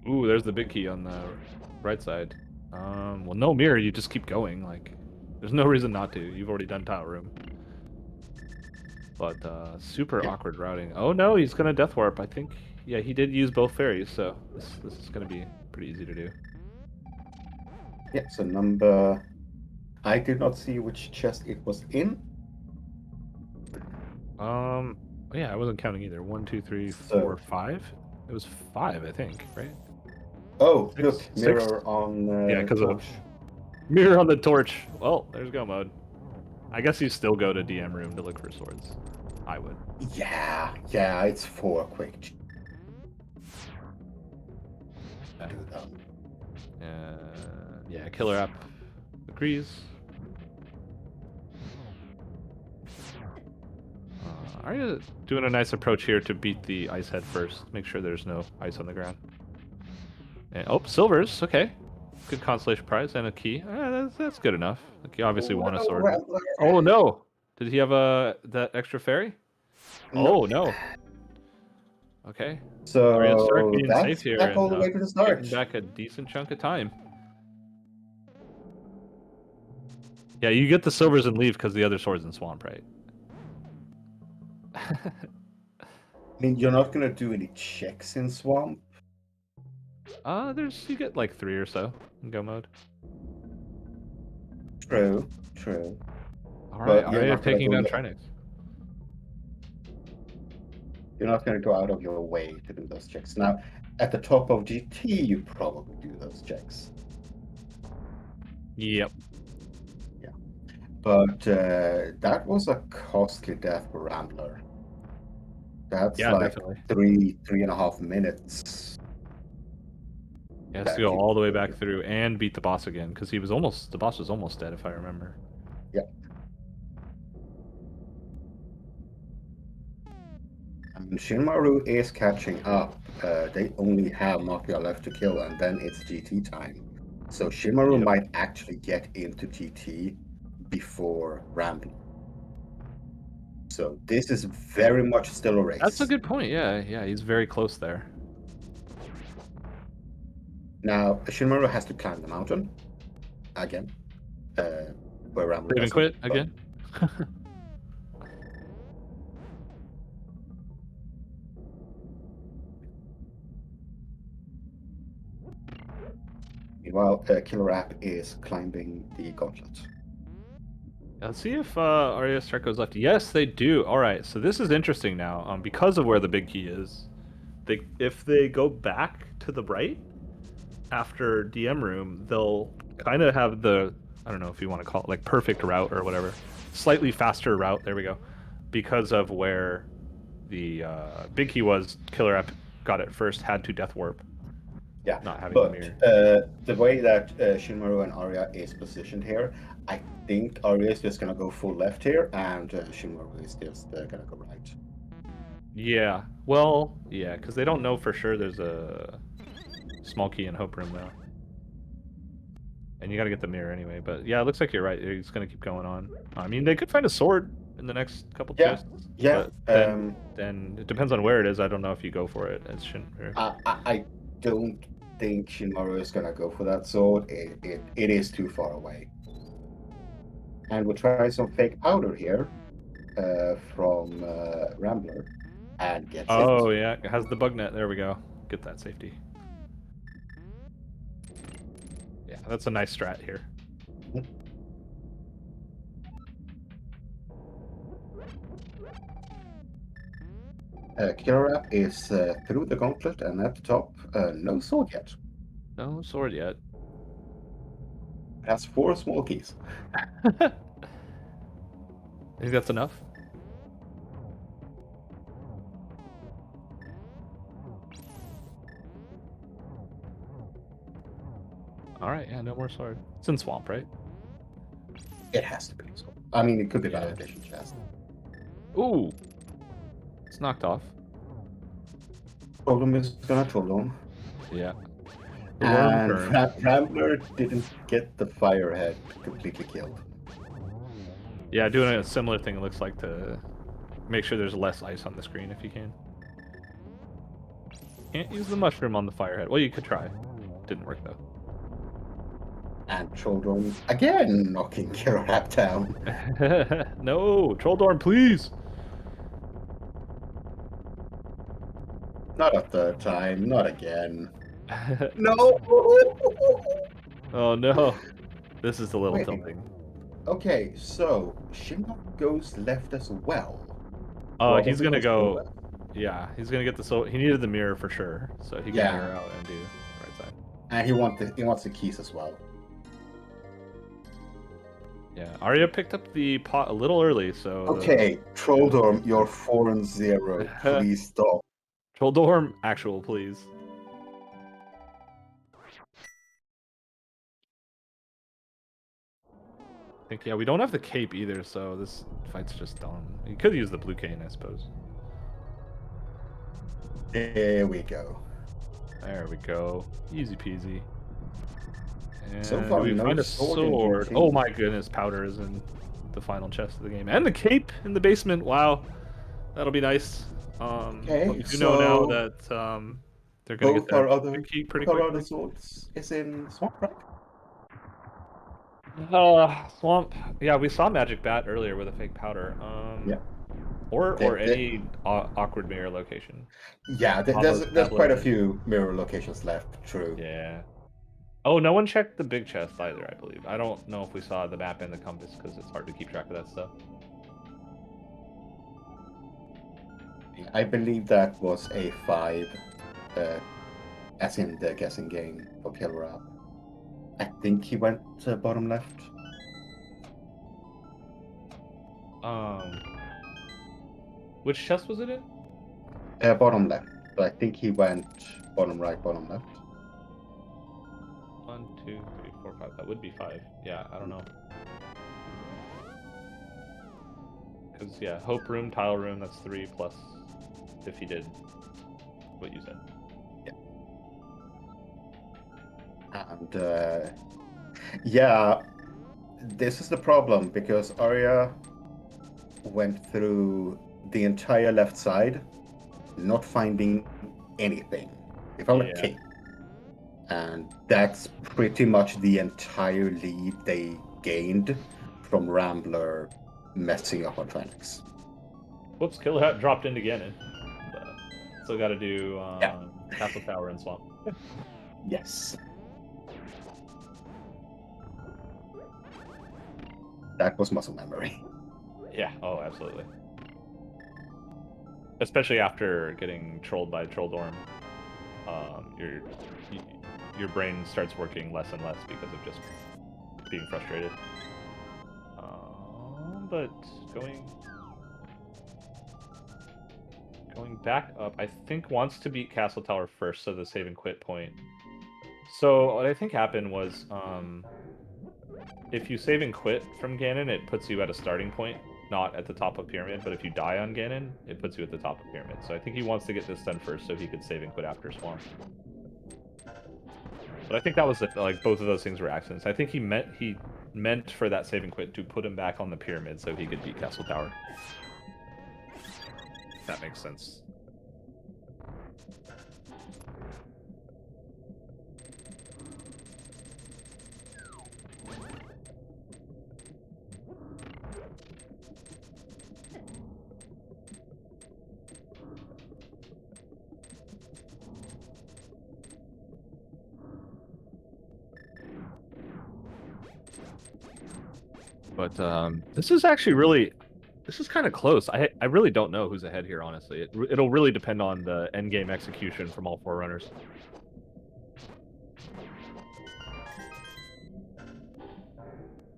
S1: Ooh, there's the big key on the right side. Well, no mirror. You just keep going. Like, there's no reason not to. You've already done Tower Room. But super
S2: Yeah.
S1: awkward routing. Oh no, he's gonna Death Warp. I think. Yeah, he did use both fairies, so this is gonna be pretty easy to do.
S2: Yeah, so number. I did not see which chest it was in.
S1: Oh yeah, I wasn't counting either. 1, 2, 3, 4,
S2: So,
S1: 5. It was 5, I think, right?
S2: oh, look,
S1: 6, 6.
S2: mirror on
S1: Yeah, because of
S2: torch.
S1: mirror on the torch. Well, there's go mode. I guess you still go to DM room to look for swords. I would.
S2: Yeah, it's 4 quick. Do that.
S1: Yeah, killer app agrees. Are you doing a nice approach here to beat the ice head first? Make sure there's no ice on the ground. And, oh, silvers. Okay. Good consolation prize and a key. That's good enough. Like, you obviously want a
S2: Well,
S1: sword.
S2: Rambler.
S1: Oh, no. Did he have that extra fairy?
S2: No.
S1: Oh, no. Okay. AryaStark
S2: So
S1: being safe
S2: that's
S1: here
S2: back all
S1: and
S2: the way to the
S1: taking
S2: start.
S1: back a decent chunk of time. Yeah, you get the silvers and leave because the other sword's in Swamp, right?
S2: I mean, you're not gonna do any checks in Swamp.
S1: You get like 3 or so in go mode.
S2: True.
S1: All right,
S2: But you're
S1: Arya
S2: not gonna
S1: taking
S2: go.
S1: down Trinix.
S2: You're not gonna go out of your way to do those checks. Now, at the top of GT, you probably do those checks.
S1: Yep.
S2: Yeah. But that was a costly death for Rambler. That's
S1: Yeah,
S2: like
S1: definitely.
S2: 3.5 minutes.
S1: He has to
S2: That
S1: go
S2: you
S1: all the way back through and beat the boss again because the boss was almost dead if I remember.
S2: Yeah. And Shinmaru is catching up. They only have Mafia left to kill, and then it's GT time. So Shinmaru
S1: Yep.
S2: might actually get into GT before Rambler. So this is very much still a race.
S1: That's a good point. Yeah, he's very close there.
S2: Now, Shinmaru has to climb the mountain again, where Rambler
S1: Save and
S2: doesn't.
S1: quit
S2: but-
S1: again.
S2: Meanwhile, KillerApp is climbing the gauntlet.
S1: Let's see if AryaStark goes left. Yes, they do. All right, so this is interesting now. Because of where the big key is, if they go back to the right after DM room, they'll kind of have I don't know if you want to call it like perfect route or whatever, slightly faster route. There we go, because of where the big key was. Killer App got it first, had to Death Warp.
S2: Yeah,
S1: not having
S2: but
S1: the mirror.
S2: the way that Shinmaru and Arya is positioned here, I think Arya is just gonna go full left here, and Shinmaru is just gonna go right.
S1: Yeah, well, yeah, because they don't know for sure there's a small key in Hope Room now. And you gotta get the mirror anyway, but yeah, it looks like you're right. He's gonna keep going on. I mean, they could find a sword in the next couple chests.
S2: Yeah.
S1: But then it depends on where it is. I don't know if you go for it as Shinmaru.
S2: I don't think Shinmaru is gonna go for that sword. It is too far away. And we'll try some fake powder here from Rambler and get
S1: Oh
S2: safety.
S1: yeah, it has the bug net. There we go. Get that safety. Yeah, that's a nice strat here.
S2: KillerApp is through the gauntlet and at the top. No sword yet.
S1: No sword yet.
S2: Has 4 small keys.
S1: I think that's enough. All right, yeah, no more sword. It's in Swamp, right?
S2: It has to be. So, I mean, it could be
S1: Yeah.
S2: validation chest.
S1: Ooh. It's knocked off.
S2: Problem is gonna troll him.
S1: Yeah. The worm
S2: And
S1: turns.
S2: Rambler didn't get the firehead completely killed.
S1: Yeah, doing a similar thing, it looks like, to make sure there's less ice on the screen if you can. Can't use the mushroom on the firehead. Well, you could try. Didn't work, though.
S2: And Troldorm again knocking KillerApp down.
S1: No! Trolldorm, please!
S2: Not a third time, not again. No!
S1: Oh no. This is a little
S2: Wait.
S1: tilting.
S2: Okay, so Shinmaru goes left as well.
S1: He's
S2: Probably
S1: gonna
S2: wants to
S1: go...
S2: left.
S1: Yeah, he's gonna get the soul. He needed the mirror for sure, so he can
S2: Yeah.
S1: mirror out and do the right side.
S2: And he wants the keys as well.
S1: Yeah, Arya picked up the pot a little early, so...
S2: Okay, Trolldorm, you're 4-0. Please stop.
S1: Trolldorm, actual, please. I think, yeah, we don't have the cape either, so this fight's just dumb. You could use the blue cane, I suppose.
S2: There we go.
S1: There we go. Easy peasy. And
S2: So far,
S1: we
S2: no
S1: find a
S2: sword in
S1: sword.
S2: GT.
S1: Oh my goodness, powder is in the final chest of the game. And the cape in the basement. Wow. That'll be nice.
S2: Okay,
S1: but we do know now
S2: so
S1: that they're going to get
S2: both our
S1: that
S2: other
S1: big key pretty
S2: both our
S1: quickly.
S2: other swords is in Swamp, right?
S1: Swamp. Yeah, we saw Magic Bat earlier with a fake powder.
S2: Yeah.
S1: Or any awkward mirror location.
S2: Yeah,
S1: Lava's
S2: there's quite a
S1: tablet.
S2: few mirror locations left. True.
S1: Yeah. Oh, no one checked the big chest either, I believe. I don't know if we saw the map and the compass because it's hard to keep track of that stuff.
S2: I believe that was a 5, as in the guessing game for KillerApp. I think he went bottom left.
S1: Which chest was it in?
S2: Bottom left, but I think he went bottom right, bottom left.
S1: 1, 2, 3, 4, 5. That would be 5. Yeah, I don't know. Because, yeah, Hope Room, Tile Room, that's 3 plus if he did what you said.
S2: Yeah. And, yeah, this is the problem, because Arya went through the entire left side, not finding anything. He found a cape. And that's pretty much the entire lead they gained from Rambler messing up on Trinix.
S1: Whoops, Killer dropped into Ganon. Still got to do Castle Tower and Swamp.
S2: Yes. That was muscle memory.
S1: Yeah, oh, absolutely. Especially after getting trolled by Trolldorm. Your brain starts working less and less because of just being frustrated. But going back up, I think wants to beat Castle Tower first, so the save and quit point. So what I think happened was, if you save and quit from Ganon, it puts you at a starting point, not at the top of Pyramid, but if you die on Ganon, it puts you at the top of Pyramid. So I think he wants to get this done first so he could save and quit after Swamp. But I think that was like both of those things were accidents. I think he meant for that save and quit to put him back on the Pyramid so he could beat Castle Tower. If that makes sense. But this is actually really, this is kind of close. I really don't know who's ahead here, honestly. It'll really depend on the endgame execution from all 4 runners.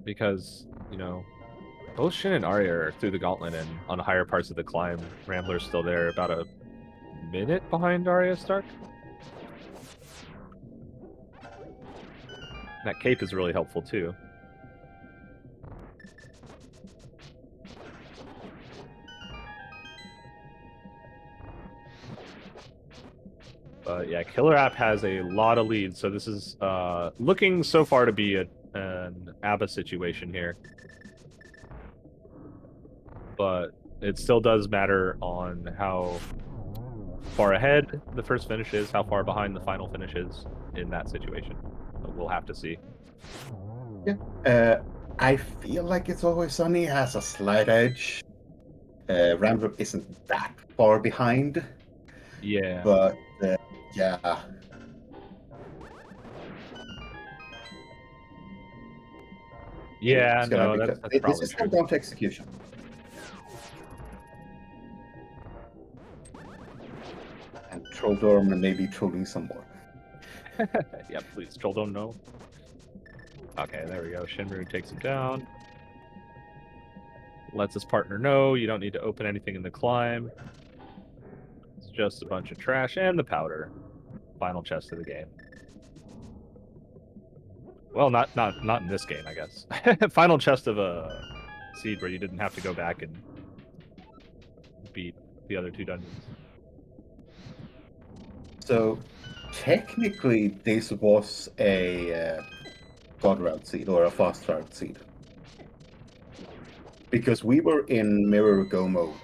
S1: Because, you know, both Shin and Arya are through the gauntlet and on higher parts of the climb. Rambler's still there, about a minute behind AryaStark. That cape is really helpful too. But yeah, Killer App has a lot of leads, so this is looking so far to be an ABBA situation here. But it still does matter on how far ahead the first finish is, how far behind the final finish is in that situation. But we'll have to see.
S2: Yeah. I feel like It's Always Sunny has a slight edge. Rambler isn't that far behind.
S1: Yeah.
S2: But yeah.
S1: Yeah,
S2: It's gonna
S1: no,
S2: be
S1: that's
S2: this
S1: probably
S2: is come
S1: true.
S2: down to execution. And Trolldorm maybe trolling some more.
S1: Yeah, please, Troll don't know. Okay, there we go. Shinmaru takes him down. Lets his partner know you don't need to open anything in the climb. It's just a bunch of trash and the powder. Final chest of the game. Well, not in this game, I guess. Final chest of a seed where you didn't have to go back and beat the other two dungeons.
S2: So technically, this was a God route seed or a fast route seed. Because we were in mirror go mode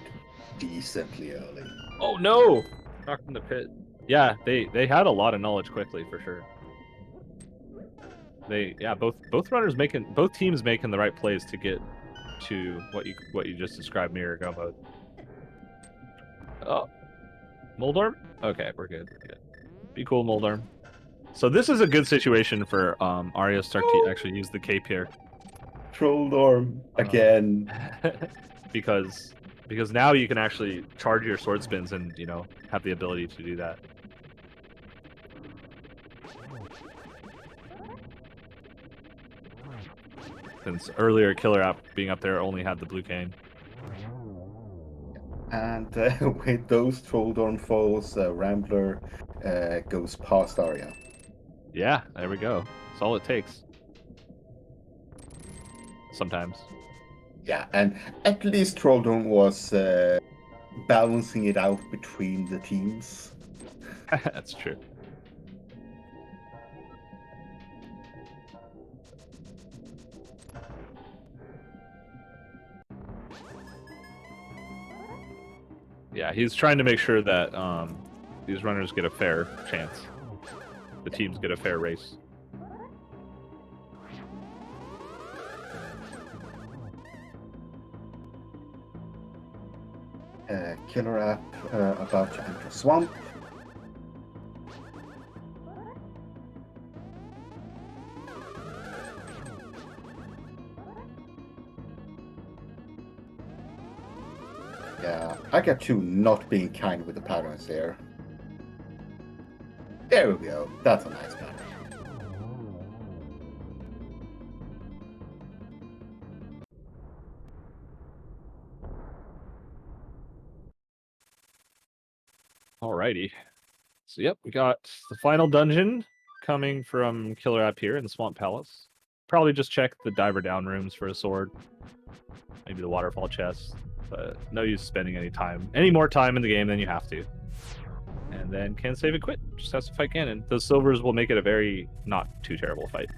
S2: decently early.
S1: Oh no! Knocked in the pit. Yeah, they had a lot of knowledge quickly for sure. Both runners both teams making the right plays to get to what you just described, mirror go mode. Oh, Moldorm? Okay, we're good. Be cool, Moldorm. So this is a good situation for AryaStark to actually use the cape here.
S2: Trolldorm again.
S1: because now you can actually charge your sword spins and have the ability to do that. Since earlier Killer App being up there only had the blue cane.
S2: And with those Trolldorm falls, Rambler goes past Arya.
S1: Yeah, there we go. That's all it takes. Sometimes.
S2: Yeah, and at least Trolldorm was balancing it out between the teams.
S1: That's true. Yeah, he's trying to make sure that these runners get a fair chance. The teams get a fair race.
S2: Killer App about to enter Swamp. Yeah, I get to not being kind with the patterns there. There we go. That's a nice pattern.
S1: Alrighty. So yep, we got the final dungeon coming from Killer App here in the Swamp Palace. Probably just check the diver down rooms for a sword. Maybe the waterfall chest. But no use spending any more time in the game than you have to. And then can save and quit. Just has to fight Ganon. Those silvers will make it a very not too terrible fight.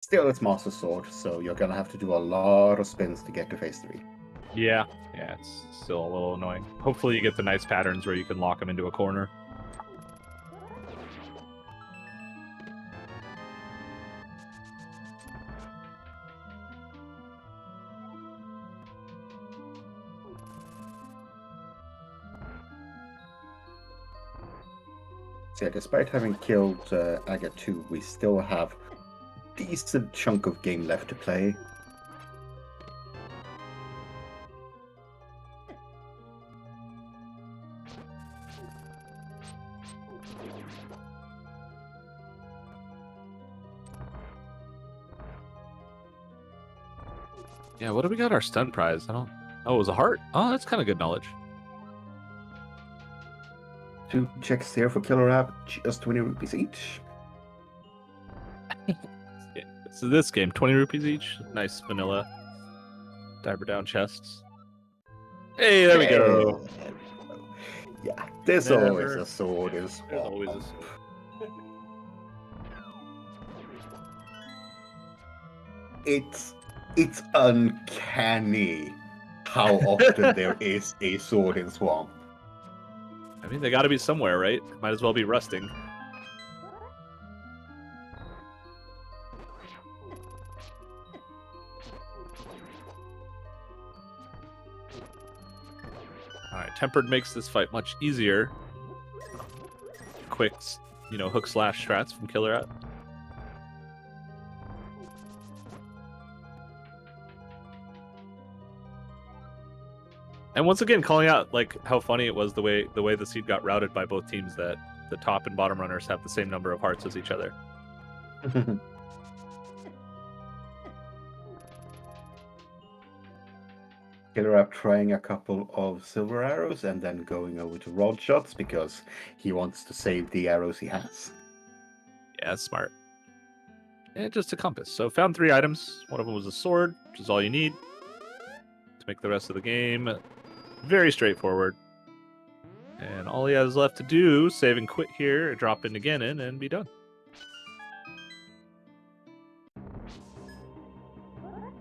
S2: Still, it's Master Sword, so you're gonna have to do a lot of spins to get to phase 3.
S1: Yeah, it's still a little annoying. Hopefully you get the nice patterns where you can lock them into a corner.
S2: So yeah, despite having killed Aga 2, we still have a decent chunk of game left to play.
S1: Yeah, what do we got our stun prize? I don't... Oh, it was a heart? Oh, that's kind of good knowledge.
S2: 2 checks here for Killer App, just 20 rupees each.
S1: Yeah, so this game, 20 rupees each. Nice vanilla. Diver down chests. Hey, there we go.
S2: Yeah, there's always a sword in Swamp.
S1: There's always a sword.
S2: It's uncanny how often there is a sword in Swamp.
S1: I mean, they got to be somewhere, right? Might as well be rusting. Alright, Tempered makes this fight much easier. Quick, hook slash strats from KillerApp. And once again, calling out like how funny it was the way the seed got routed by both teams, that the top and bottom runners have the same number of hearts as each other.
S2: KillerApp trying a couple of silver arrows and then going over to rod shots because he wants to save the arrows he has.
S1: Yeah, that's smart. And just a compass. So found 3 items. One of them was a sword, which is all you need to make the rest of the game very straightforward. And all he has left to do, save and quit here, drop into Ganon, and be done.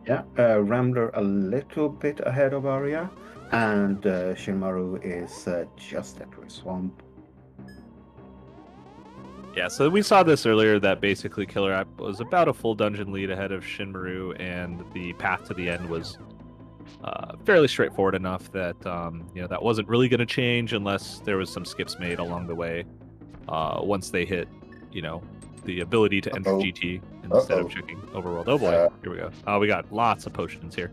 S2: Yeah, Rambler a little bit ahead of Arya, and Shinmaru is just after a swamp.
S1: Yeah, so we saw this earlier, that basically KillerApp was about a full dungeon lead ahead of Shinmaru, and the path to the end was fairly straightforward enough that that wasn't really going to change unless there was some skips made along the way. Once they hit, the ability to enter GT instead of checking overworld. Oh boy, here we go. We got lots of potions here.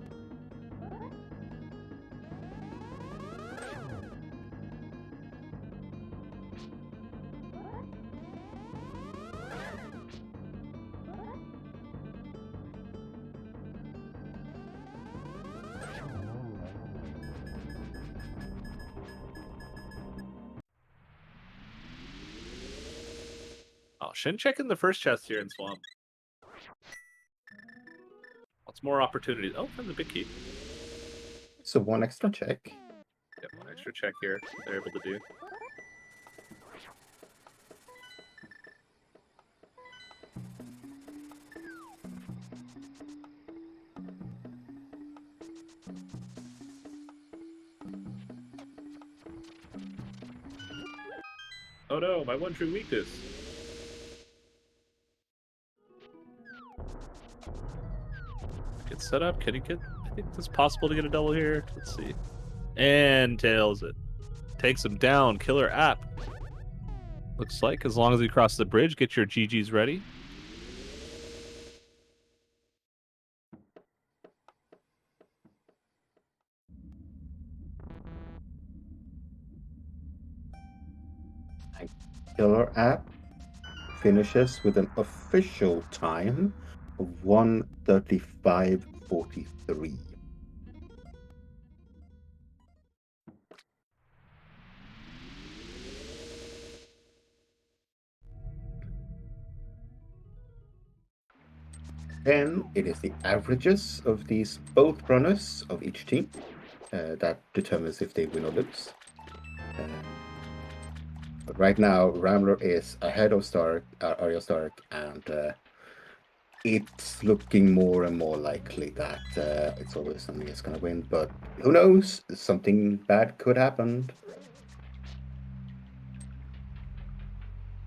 S1: Oh, Shin checking the first chest here in Swamp. Lots more opportunities. Oh, and the big key.
S2: So 1 extra check.
S1: Yep, 1 extra check here they're able to do. Oh no, my one true weakness. Get set up. Can he get... I think it's possible to get a double here. Let's see. And tails it. Takes him down. KillerApp. Looks like as long as he crosses the bridge, get your GGs ready.
S2: KillerApp finishes with an official time of 1:35:43. Then it is the averages of these both runners of each team that determines if they win or lose. But right now, Rambler is ahead of AryaStark, and it's looking more and more likely that it's always something that's going to win. But who knows? Something bad could happen.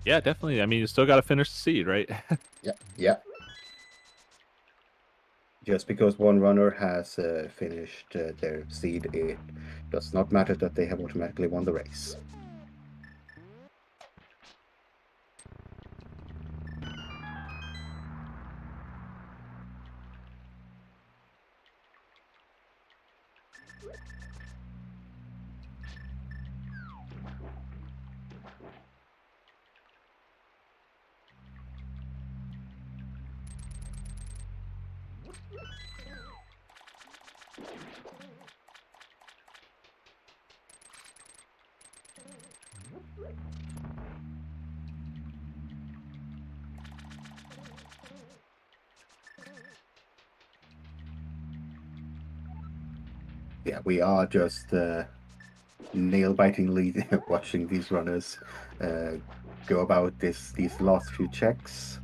S1: Yeah, definitely. I mean, you still got to finish the seed, right?
S2: Yeah. Just because one runner has finished their seed, it does not matter that they have automatically won the race. Yeah, we are just nail-bitingly watching these runners go about these last few checks.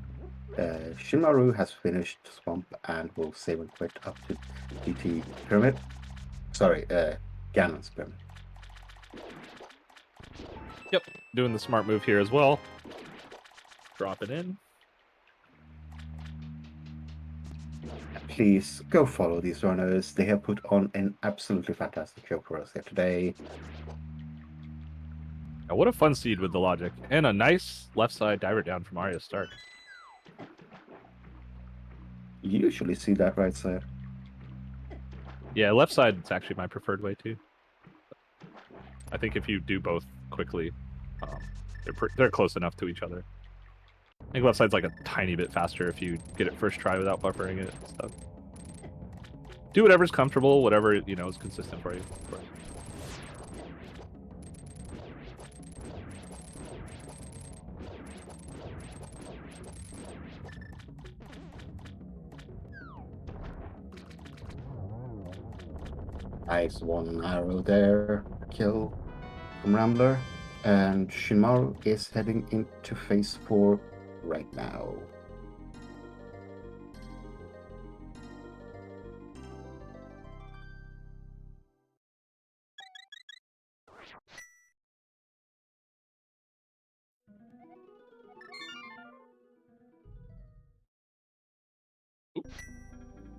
S2: Shinmaru has finished Swamp and will save and quit up to GT Pyramid. Sorry, Ganon's Pyramid.
S1: Yep, doing the smart move here as well. Drop it in.
S2: Please go follow these runners. They have put on an absolutely fantastic show for us here today.
S1: Now, what a fun seed with the logic. And a nice left side diver down from AryaStark.
S2: You usually see that right side.
S1: Yeah, left side is actually my preferred way too. I think if you do both quickly, they're close enough to each other. I think left side's like a tiny bit faster if you get it first try without buffering it and stuff. Do whatever's comfortable, whatever is consistent for you. Of course.
S2: Nice one arrow there, kill from Rambler. And Shinmaru is heading into phase 4 right now.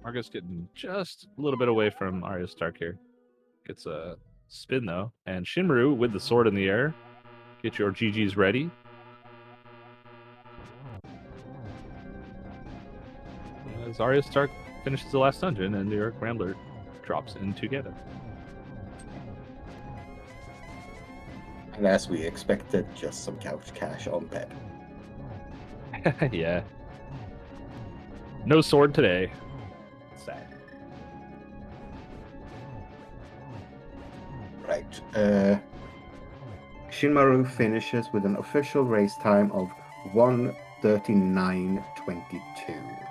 S1: Margot's getting just a little bit away from AryaStark here. Gets a spin though, and Shinmaru with the sword in the air. Get your GGs ready. As AryaStark finishes the last dungeon and NYRambler drops in together.
S2: And as we expected, just some couch cash on bed.
S1: Yeah. No sword today. Sad.
S2: Right. Shinmaru finishes with an official race time of 1:39:22.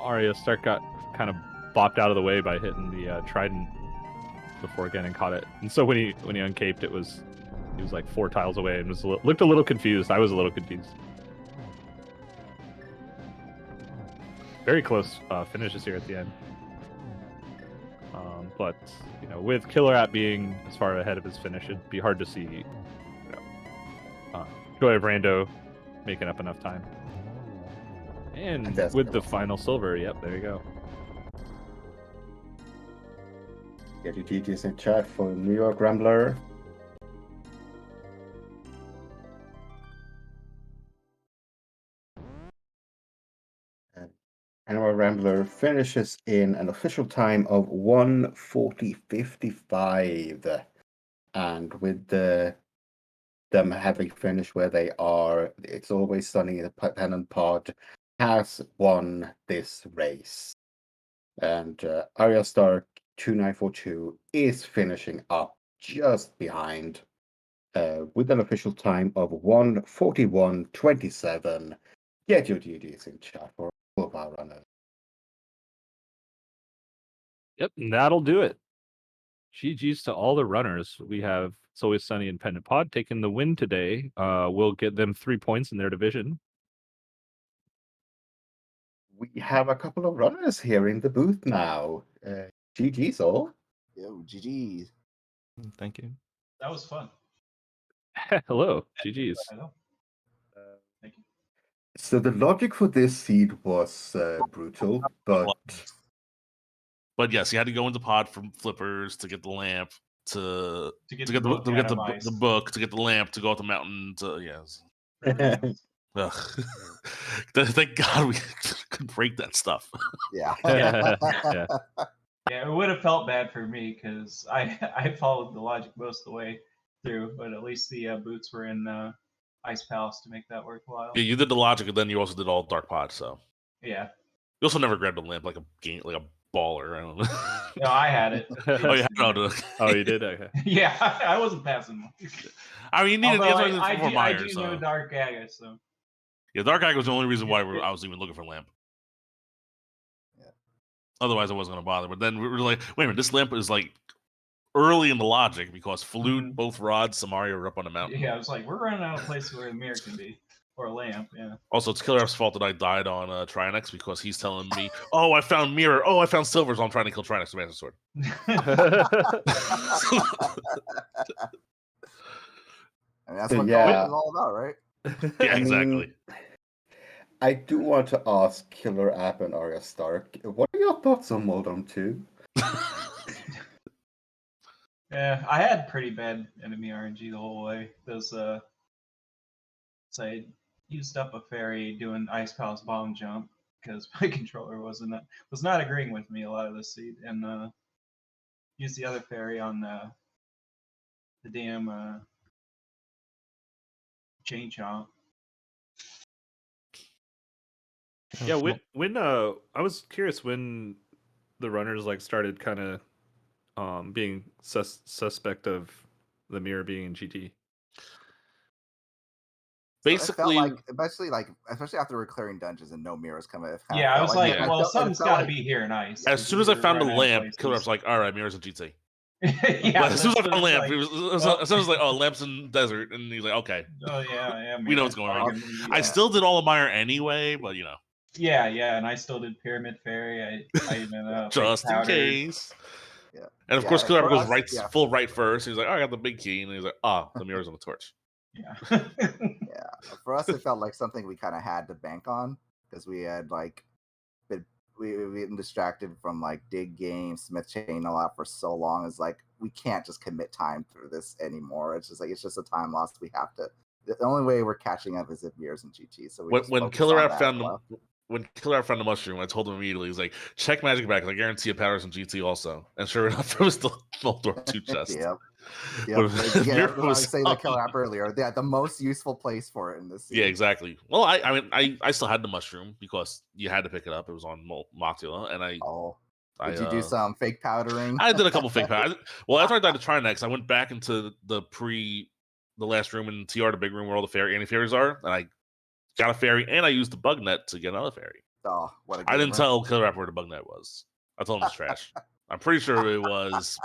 S1: AryaStark got kind of bopped out of the way by hitting the trident before getting caught it, and so when he uncaped, he was like 4 tiles away and looked a little confused. I was a little confused. Very close finishes here at the end. But with KillerApp being as far ahead of his finish, it'd be hard to see Joy of Rando making up enough time. And with the final silver, yep, there you go.
S2: Get your GGs in chat for NYRambler. NYRambler finishes in an official time of 1:40:55. And with them having finished where they are, It's Always Sunny in the Pennant Pod has won this race. And AryaStark2942 is finishing up just behind with an official time of 1:41:27. Get your GGs in chat for all of our runners.
S1: Yep, and that'll do it. GG's to all the runners. We have It's Always Sunny and Pendant Pod taking the win today. We'll get them 3 points in their division.
S2: We have a couple of runners here in the booth now. GG's all.
S3: Yo, GG's.
S1: Thank you.
S4: That was fun.
S1: Hello, GG's.
S4: Thank you.
S2: So the logic for this seed was brutal, but
S5: yes, you had to go into pod from flippers to get the lamp to get the book to get the lamp to go up the mountain to yes. Ugh. Thank God we could break that stuff.
S3: Yeah.
S1: Yeah.
S4: Yeah, it would have felt bad for me because I followed the logic most of the way through, but at least the boots were in Ice Palace to make that worthwhile.
S5: Yeah, you did the logic, and then you also did all dark pod. So
S4: yeah.
S5: You also never grabbed a lamp like a baller. I don't know.
S4: No, I had it.
S5: Oh, you had
S1: Oh, you did? Okay.
S4: Yeah, I wasn't passing much.
S5: I mean, you needed
S4: I do know Dark Aga, so.
S5: Yeah, Dark Aga was the only reason why I was even looking for a lamp.
S3: Yeah.
S5: Otherwise, I wasn't going to bother. But then we were like, wait a minute, this lamp is like early in the logic because Flute, both Rod, Samaria are up on the mountain.
S4: Yeah, I was like, we're running out of places where the mirror can be. Or a lamp, yeah.
S5: Also, it's KillerApp's fault that I died on Trinex because he's telling me, oh, I found mirror. Oh, I found silver, so I'm trying to kill Trinex with Master Sword.
S3: I mean, that's what co-op is all about, right?
S5: Yeah, exactly.
S2: I do want to ask KillerApp and AryaStark, what are your thoughts on Moldom 2?
S4: Yeah, I had pretty bad enemy RNG the whole way. Those so I used up a fairy doing Ice Palace bomb jump because my controller was not agreeing with me a lot of this seed, and used the other fairy on the damn chain chomp.
S1: Yeah, when I was curious when the runners like started kind of being suspect of the mirror being in GT.
S5: Basically,
S3: especially after we're clearing dungeons and no mirrors coming.
S4: Yeah, I was like, well, something's got to be here and ice.
S5: As soon as I found the lamp, KillerApp's like, all right, mirrors in GT.
S4: Yeah,
S5: as soon as I found the lamp, as soon as I was like, oh, lamps in desert, and he's like, okay.
S4: Oh yeah,
S5: we know what's going on. I still did all of Meyer anyway, but you know.
S4: Yeah, and I still did Pyramid Fairy. I even
S5: just in case.
S3: Yeah.
S5: And of course, KillerApp goes full right first. He's like, oh, I got the big key, and he's like, oh, the mirror's on the torch.
S4: Yeah.
S3: Yeah. For us, it felt like something we kind of had to bank on because we had like we've been distracted from like Dig Game, Smith Chain a lot for so long. It's like we can't just commit time through this anymore. It's just a time loss. We have to. The only way we're catching up is if mirrors and GT. So
S5: when KillerApp found the mushroom, I told him immediately, he's like, check Magic back. I guarantee it powers in GT also. And sure enough, it was the Moldor 2 chest.
S3: Yep. I was saying the KillerApp earlier. Yeah, the most useful place for it in this season.
S5: Yeah, exactly. Well, I still had the mushroom because you had to pick it up. It was on Motula, and
S3: Did you do some fake powdering?
S5: I did a couple fake powders. Well, after I died to Trinex, I went back into the last room in TR, the big room where all the anti-fairies are, and I got a fairy, and I used the bug net to get another fairy.
S3: Oh, what a
S5: I didn't tell KillerApp where the bug net was. I told him it was trash. I'm pretty sure it was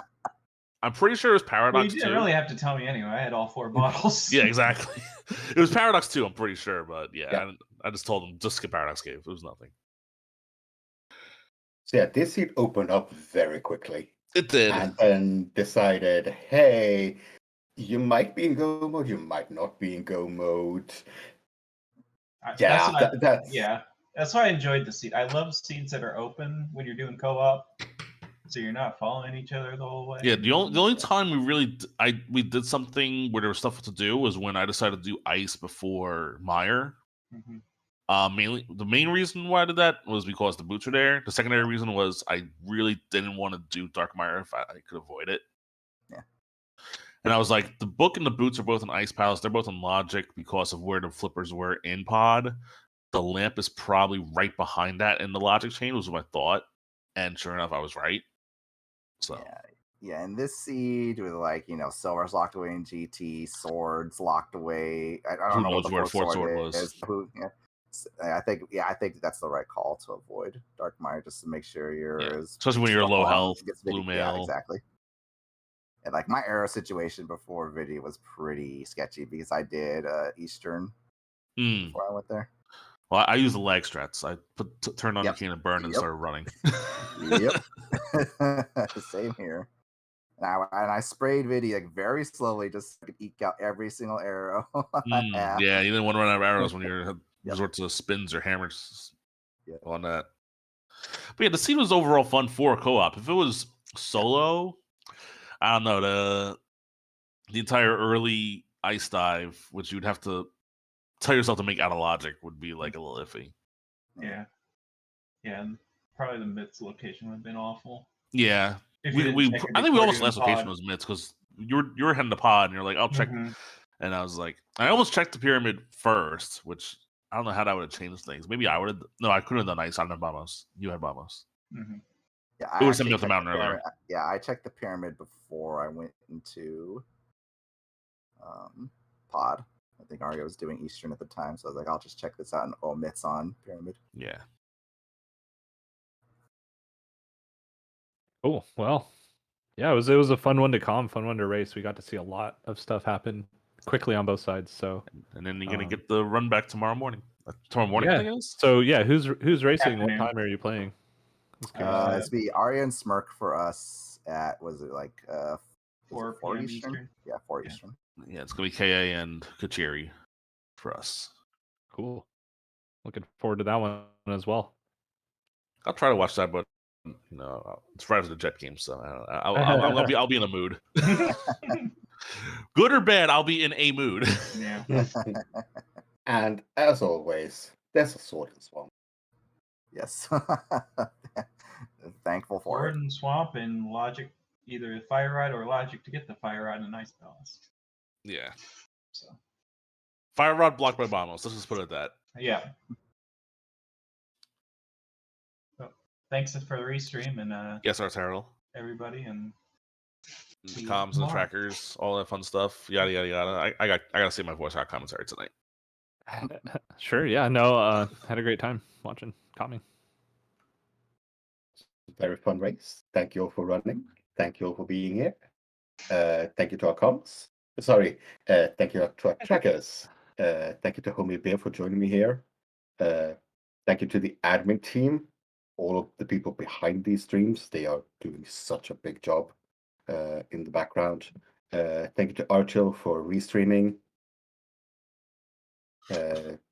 S5: Paradox.
S4: Well, you didn't really have to tell me anyway. I had all 4 bottles.
S5: Yeah, exactly. It was Paradox 2, I'm pretty sure, but yeah. I just told him just skip Paradox Cave. It was nothing.
S2: So yeah, this seed opened up very quickly.
S5: It did.
S2: And then decided, hey, you might be in go mode, you might not be in go mode.
S4: That's why I enjoyed the seed. I love seeds that are open when you're doing co-op, so you're not following each other the whole way.
S5: Yeah, the only time we did something where there was stuff to do was when I decided to do ice before Meyer. Mainly, the main reason why I did that was because the boots were there. The secondary reason was I really didn't want to do Dark Meyer if I could avoid it.
S3: Yeah.
S5: And I was like, the book and the boots are both in Ice Palace. They're both in Logic because of where the flippers were in Pod. The lamp is probably right behind that in the Logic chain, was what I thought. And sure enough, I was right. So
S3: yeah, and this seed with like, silver's locked away in GT, swords locked away. I don't know what the fourth sword was. I think that's the right call to avoid Dark Meyer, just to make sure you're
S5: especially when you're low health, blue mail.
S3: Yeah, exactly. And like my arrow situation before video was pretty sketchy because I did Eastern before I went there.
S5: Well, I use the lag strats. I turned on the can and burn and started running.
S3: Yep. Same here. And I sprayed video like very slowly, just to eke out every single arrow.
S5: Yeah, you didn't want to run out of arrows when you're resort to spins or hammers on that. But yeah, the scene was overall fun for co-op. If it was solo, I don't know, the entire early ice dive, which you'd have to tell yourself to make out of Logic, would be like a little iffy.
S4: Yeah, and probably the Myths location would have been awful.
S5: Yeah, I think we almost last location was Myths because you were heading to Pod and you're like, I'll check, and I was like, I almost checked the pyramid first, which I don't know how that would have changed things. Maybe I would have. No, I couldn't have done ice. I didn't have bombos. You had bombos.
S4: Mm-hmm.
S3: Yeah,
S5: It was something with the mountain earlier.
S3: Yeah, I checked the pyramid before I went into pod. I think Arya was doing Eastern at the time, so I was like, I'll just check this out and omits on pyramid.
S5: Yeah.
S1: Cool. Well, yeah, it was a fun one to fun one to race. We got to see a lot of stuff happen quickly on both sides. So,
S5: and then you're gonna get the run back tomorrow morning. Tomorrow morning,
S1: yeah.
S5: I think it is.
S1: So yeah, who's racing?
S4: Afternoon.
S1: What time are you playing?
S3: It's be Arya and Smirk for us at
S4: 4
S3: 4
S4: p.m.
S3: Eastern?
S4: Eastern?
S3: Yeah, 4 Eastern.
S5: Yeah, it's gonna be KA and Kachiri for us.
S1: Cool. Looking forward to that one as well.
S5: I'll try to watch that, but it's right after the Jet game, so I'll be in a mood. Good or bad, I'll be in a mood.
S4: Yeah.
S2: And as always, there's a sword in swamp.
S3: Yes. Thankful for
S4: Sword
S3: it.
S4: and swamp and logic, either fire rod or logic to get the fire rod and ice palace.
S5: Yeah.
S4: So.
S5: Fire rod blocked by bombos. Let's just put it at that.
S4: Yeah. So, thanks for the restream and
S5: yes, Arturo.
S4: Everybody and
S5: the comms and the trackers, all that fun stuff. Yada yada yada. I gotta see my voice out commentary tonight.
S1: Sure. Yeah. No. Had a great time watching. Coming.
S2: Very fun race. Thank you all for running. Thank you all for being here. Thank you to our comms. Sorry. Thank you to our trackers. Thank you to Homie Bear for joining me here. Thank you to the admin team, all of the people behind these streams. They are doing such a big job in the background. Thank you to Archil for restreaming.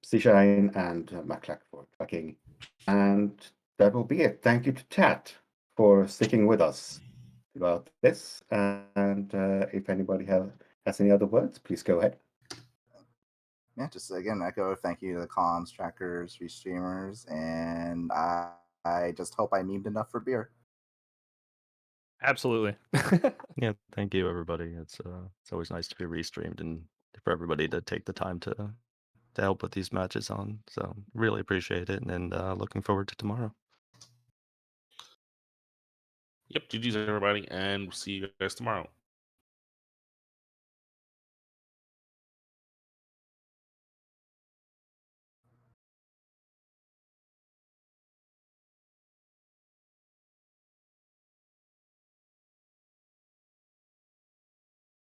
S2: Seashine and Maclack for tracking. And that will be it. Thank you to chat for sticking with us throughout this. And if anybody has any other words, please go ahead.
S3: Yeah, just again echo thank you to the comms, trackers, restreamers, and I just hope I memed enough for beer.
S1: Absolutely.
S6: Yeah, thank you everybody. It's always nice to be restreamed and for everybody to take the time to help put these matches on. So really appreciate it, and looking forward to tomorrow.
S5: Yep, GG's everybody, and we'll see you guys tomorrow.